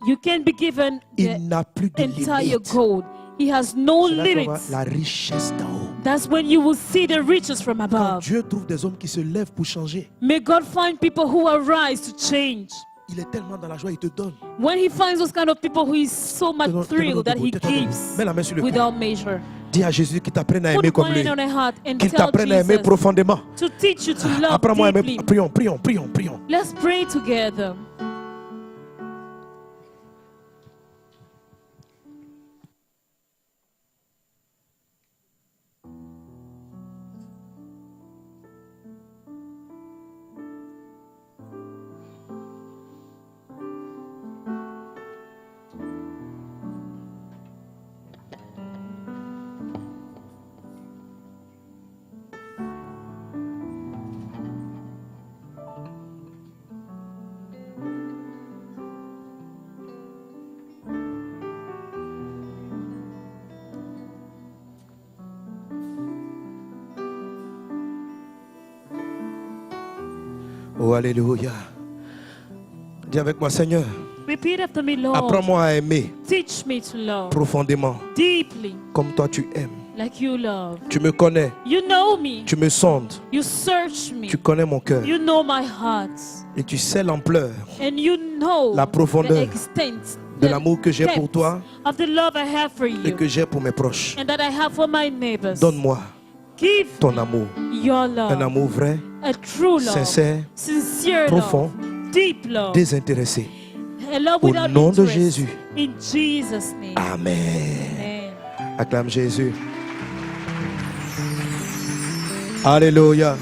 you can be given the Il n'a plus de entire limite. gold. He has no C'est là qu'on voit limits. la richesse d'en haut. That's when you will see the riches from Quand above. Dieu trouve des hommes qui se lèvent pour changer, May God find people who arise to change. il est tellement dans la joie, il te donne. When He finds those kind of people who is so much Te donne thrilled that He te donne. gives Mets la main sur le cœur. without measure. Dis à Jésus qu'il t'apprenne à aimer Put comme one lui. hand on a heart and Qu'il tell t'apprenne à aimer Jesus profondément. to teach you to love Apprends-moi à aimer. deeply. Prions, prions, prions, prions. Let's pray together. Oh, alléluia. Dis avec moi, Seigneur, Repeat after me, Lord. apprends-moi à aimer Teach me to love profondément deeply comme toi tu aimes. like you love. Tu me connais, You know me. tu me sondes, You search me. tu connais mon cœur You know my heart. et tu sais l'ampleur And you know La profondeur the extent de the l'amour que j'ai pour depth toi of the love I have for et you que j'ai pour mes proches. and that I have for my neighbors. Donne-moi Give ton amour, your love, un amour vrai, a true love, sincère, sincere profond, love, deep love, désintéressé. a love Au without nom de interest. Jésus. In Jesus' name. Amen. Amen. Acclame Jésus. Alléluia.